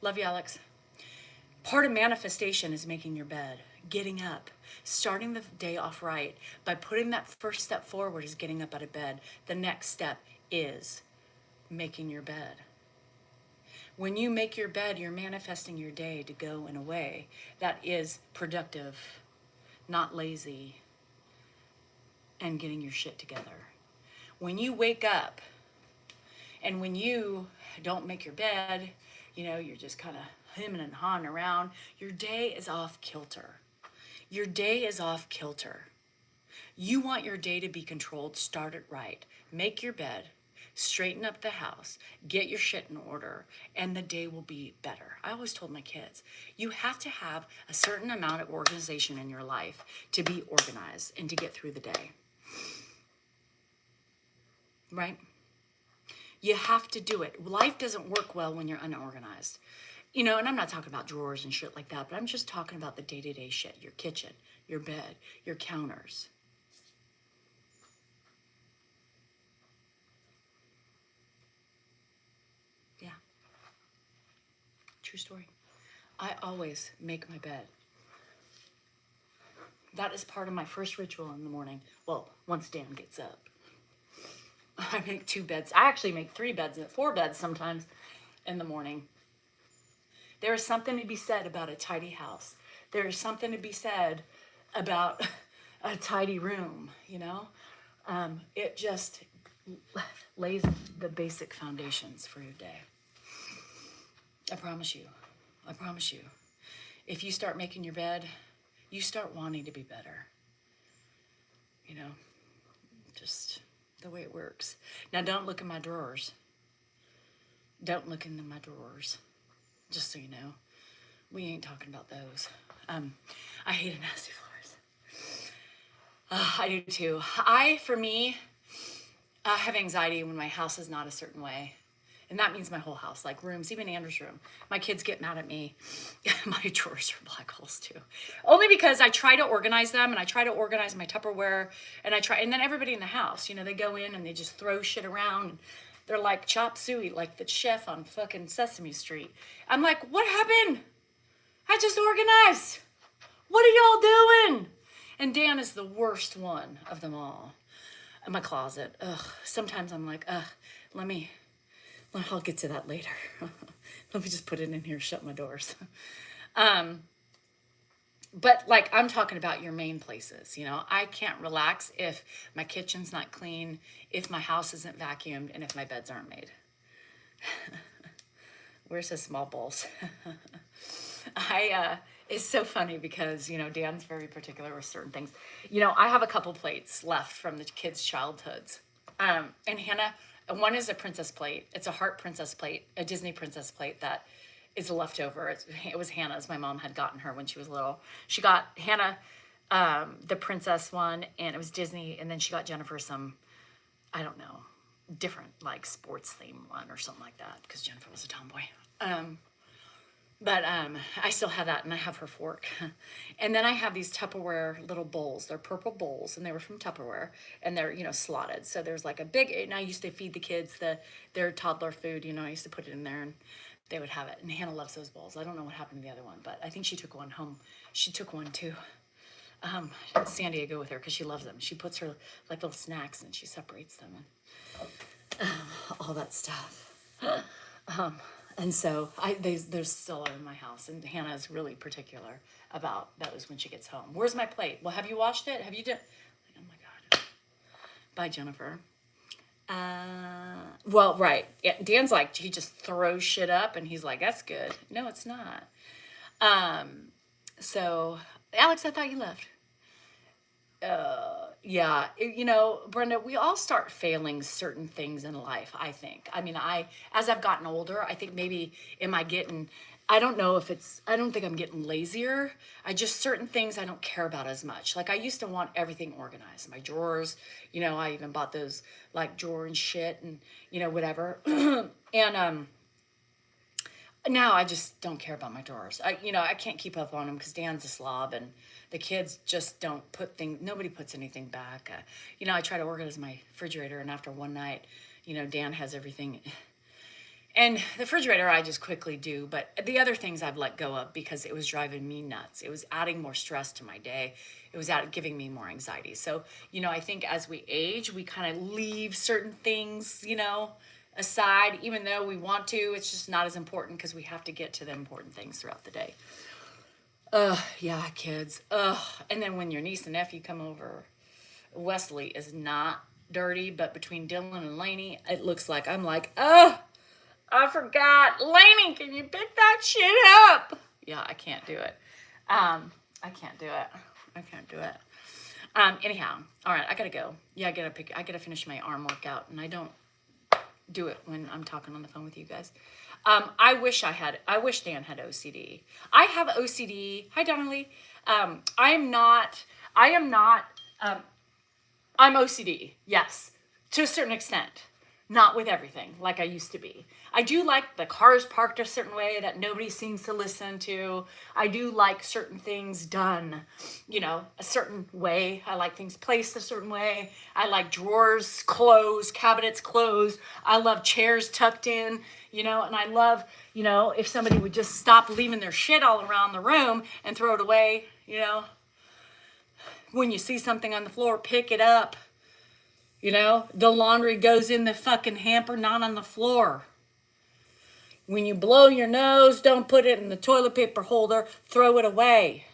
Love you, Alex. Part of manifestation is making your bed, getting up, starting the day off right. By putting that first step forward is getting up out of bed. The next step is making your bed. When you make your bed, you're manifesting your day to go in a way that is productive, not lazy, and getting your shit together. When you wake up and when you don't make your bed, you know, you're just kind of hemming and hawing around, your day is off kilter. Your day is off kilter. You want your day to be controlled, start it right. Make your bed, straighten up the house, get your shit in order, and the day will be better. I always told my kids, you have to have a certain amount of organization in your life to be organized and to get through the day. Right? You have to do it. Life doesn't work well when you're unorganized. You know, and I'm not talking about drawers and shit like that, but I'm just talking about the day-to-day shit. Your kitchen, your bed, your counters. Yeah. True story. I always make my bed. That is part of my first ritual in the morning. Well, once Dan gets up. I make 2 beds. I actually make 3 beds, 4 beds sometimes in the morning. There is something to be said about a tidy house. There is something to be said about a tidy room, you know? It just lays the basic foundations for your day. I promise you. I promise you. If you start making your bed, you start wanting to be better. You know, just the way it works. Now, don't look in my drawers. Don't look into my drawers. Just so you know, we ain't talking about those. I hate nasty floors. I do too. For me, have anxiety when my house is not a certain way. And that means my whole house, like rooms, even Andrew's room. My kids get mad at me. My drawers are black holes too. Only because I try to organize them and I try to organize my Tupperware and then everybody in the house, you know, they go in and they just throw shit around. They're like chop suey, like the chef on fucking Sesame Street. I'm like, what happened? I just organized. What are y'all doing? And Dan is the worst one of them all. In my closet. Ugh. Sometimes I'm like, I'll get to that later. Let me just put it in here, shut my doors. But like, I'm talking about your main places. You know, I can't relax if my kitchen's not clean, if my house isn't vacuumed, and if my beds aren't made. Where's his small balls? It's so funny because, you know, Dan's very particular with certain things. You know, I have a couple plates left from the kids' childhoods. And Hannah, one is a princess plate. It's a heart princess plate, a Disney princess plate that is a leftover. It was Hannah's. My mom had gotten her when she was little. She got Hannah the princess one, and it was Disney. And then she got Jennifer some, I don't know, different like sports theme one or something like that because Jennifer was a tomboy. But I still have that, and I have her fork. And then I have these Tupperware little bowls. They're purple bowls, and they were from Tupperware, and they're, you know, slotted. So there's like a big, and I used to feed the kids their toddler food. You know, I used to put it in there, and they would have it. And Hannah loves those bowls. I don't know what happened to the other one, but I think she took one home. She took one too. San Diego with her because she loves them. She puts her like little snacks, and she separates them, and all that stuff. And so they're still in my house, and Hannah is really particular about those when she gets home. Where's my plate? Well, have you washed it? Have you done? Oh my God. Bye, Jennifer. Well, right. Yeah, Dan's like, he just throws shit up, and he's like, that's good. No, it's not. So, Alex, I thought you left. Yeah, you know, Brenda, we all start failing certain things in life, I think. I mean, as I've gotten older, I think maybe I don't know if I don't think I'm getting lazier. Certain things I don't care about as much. Like I used to want everything organized. My drawers, you know, I even bought those like drawer and shit and, you know, whatever. And, now I just don't care about my drawers. I can't keep up on them because Dan's a slob and the kids just don't nobody puts anything back. I try to organize my refrigerator, and after one night, you know, Dan has everything. And the refrigerator I just quickly do, but the other things I've let go of because it was driving me nuts. It was adding more stress to my day. It was giving me more anxiety. So, you know, I think as we age, we kind of leave certain things, you know, aside, even though we want to. It's just not as important because we have to get to the important things throughout the day. Yeah, kids. And then when your niece and nephew come over, Wesley is not dirty, but between Dylan and Lainey, it looks like I'm like, I forgot. Lainey, can you pick that shit up? Yeah, I can't do it. I can't do it. Anyhow, all right, I gotta go. Yeah, I gotta finish my arm workout, and I don't do it when I'm talking on the phone with you guys. I wish Dan had OCD. I have OCD. Hi, Donnelly. I'm OCD. Yes, to a certain extent. Not with everything, like I used to be. I do like the cars parked a certain way that nobody seems to listen to. I do like certain things done, you know, a certain way. I like things placed a certain way. I like drawers closed, cabinets closed. I love chairs tucked in, you know, and I love, you know, if somebody would just stop leaving their shit all around the room and throw it away, you know. When you see something on the floor, pick it up. You know, the laundry goes in the fucking hamper, not on the floor. When you blow your nose, don't put it in the toilet paper holder, throw it away.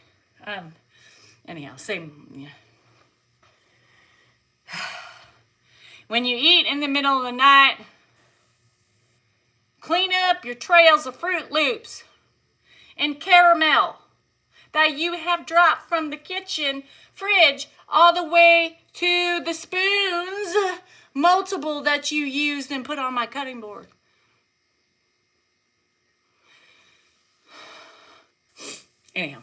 Anyhow, same. Yeah. When you eat in the middle of the night, clean up your trails of Fruit Loops and caramel that you have dropped from the kitchen fridge all the way to the spoons, multiple that you used and put on my cutting board. Anyhow,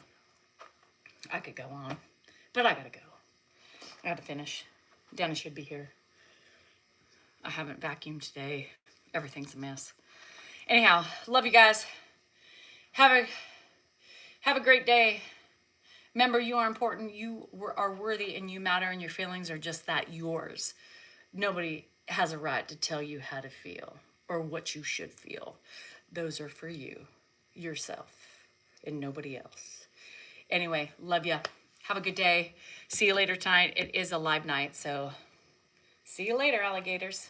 I could go on, but I gotta go. I gotta finish. Dennis should be here. I haven't vacuumed today. Everything's a mess. Anyhow, love you guys. Have a great day. Remember, you are important, you are worthy, and you matter, and your feelings are just that, yours. Nobody has a right to tell you how to feel or what you should feel. Those are for you, yourself, and nobody else. Anyway, love ya. Have a good day. See you later tonight. It is a live night, so see you later, alligators.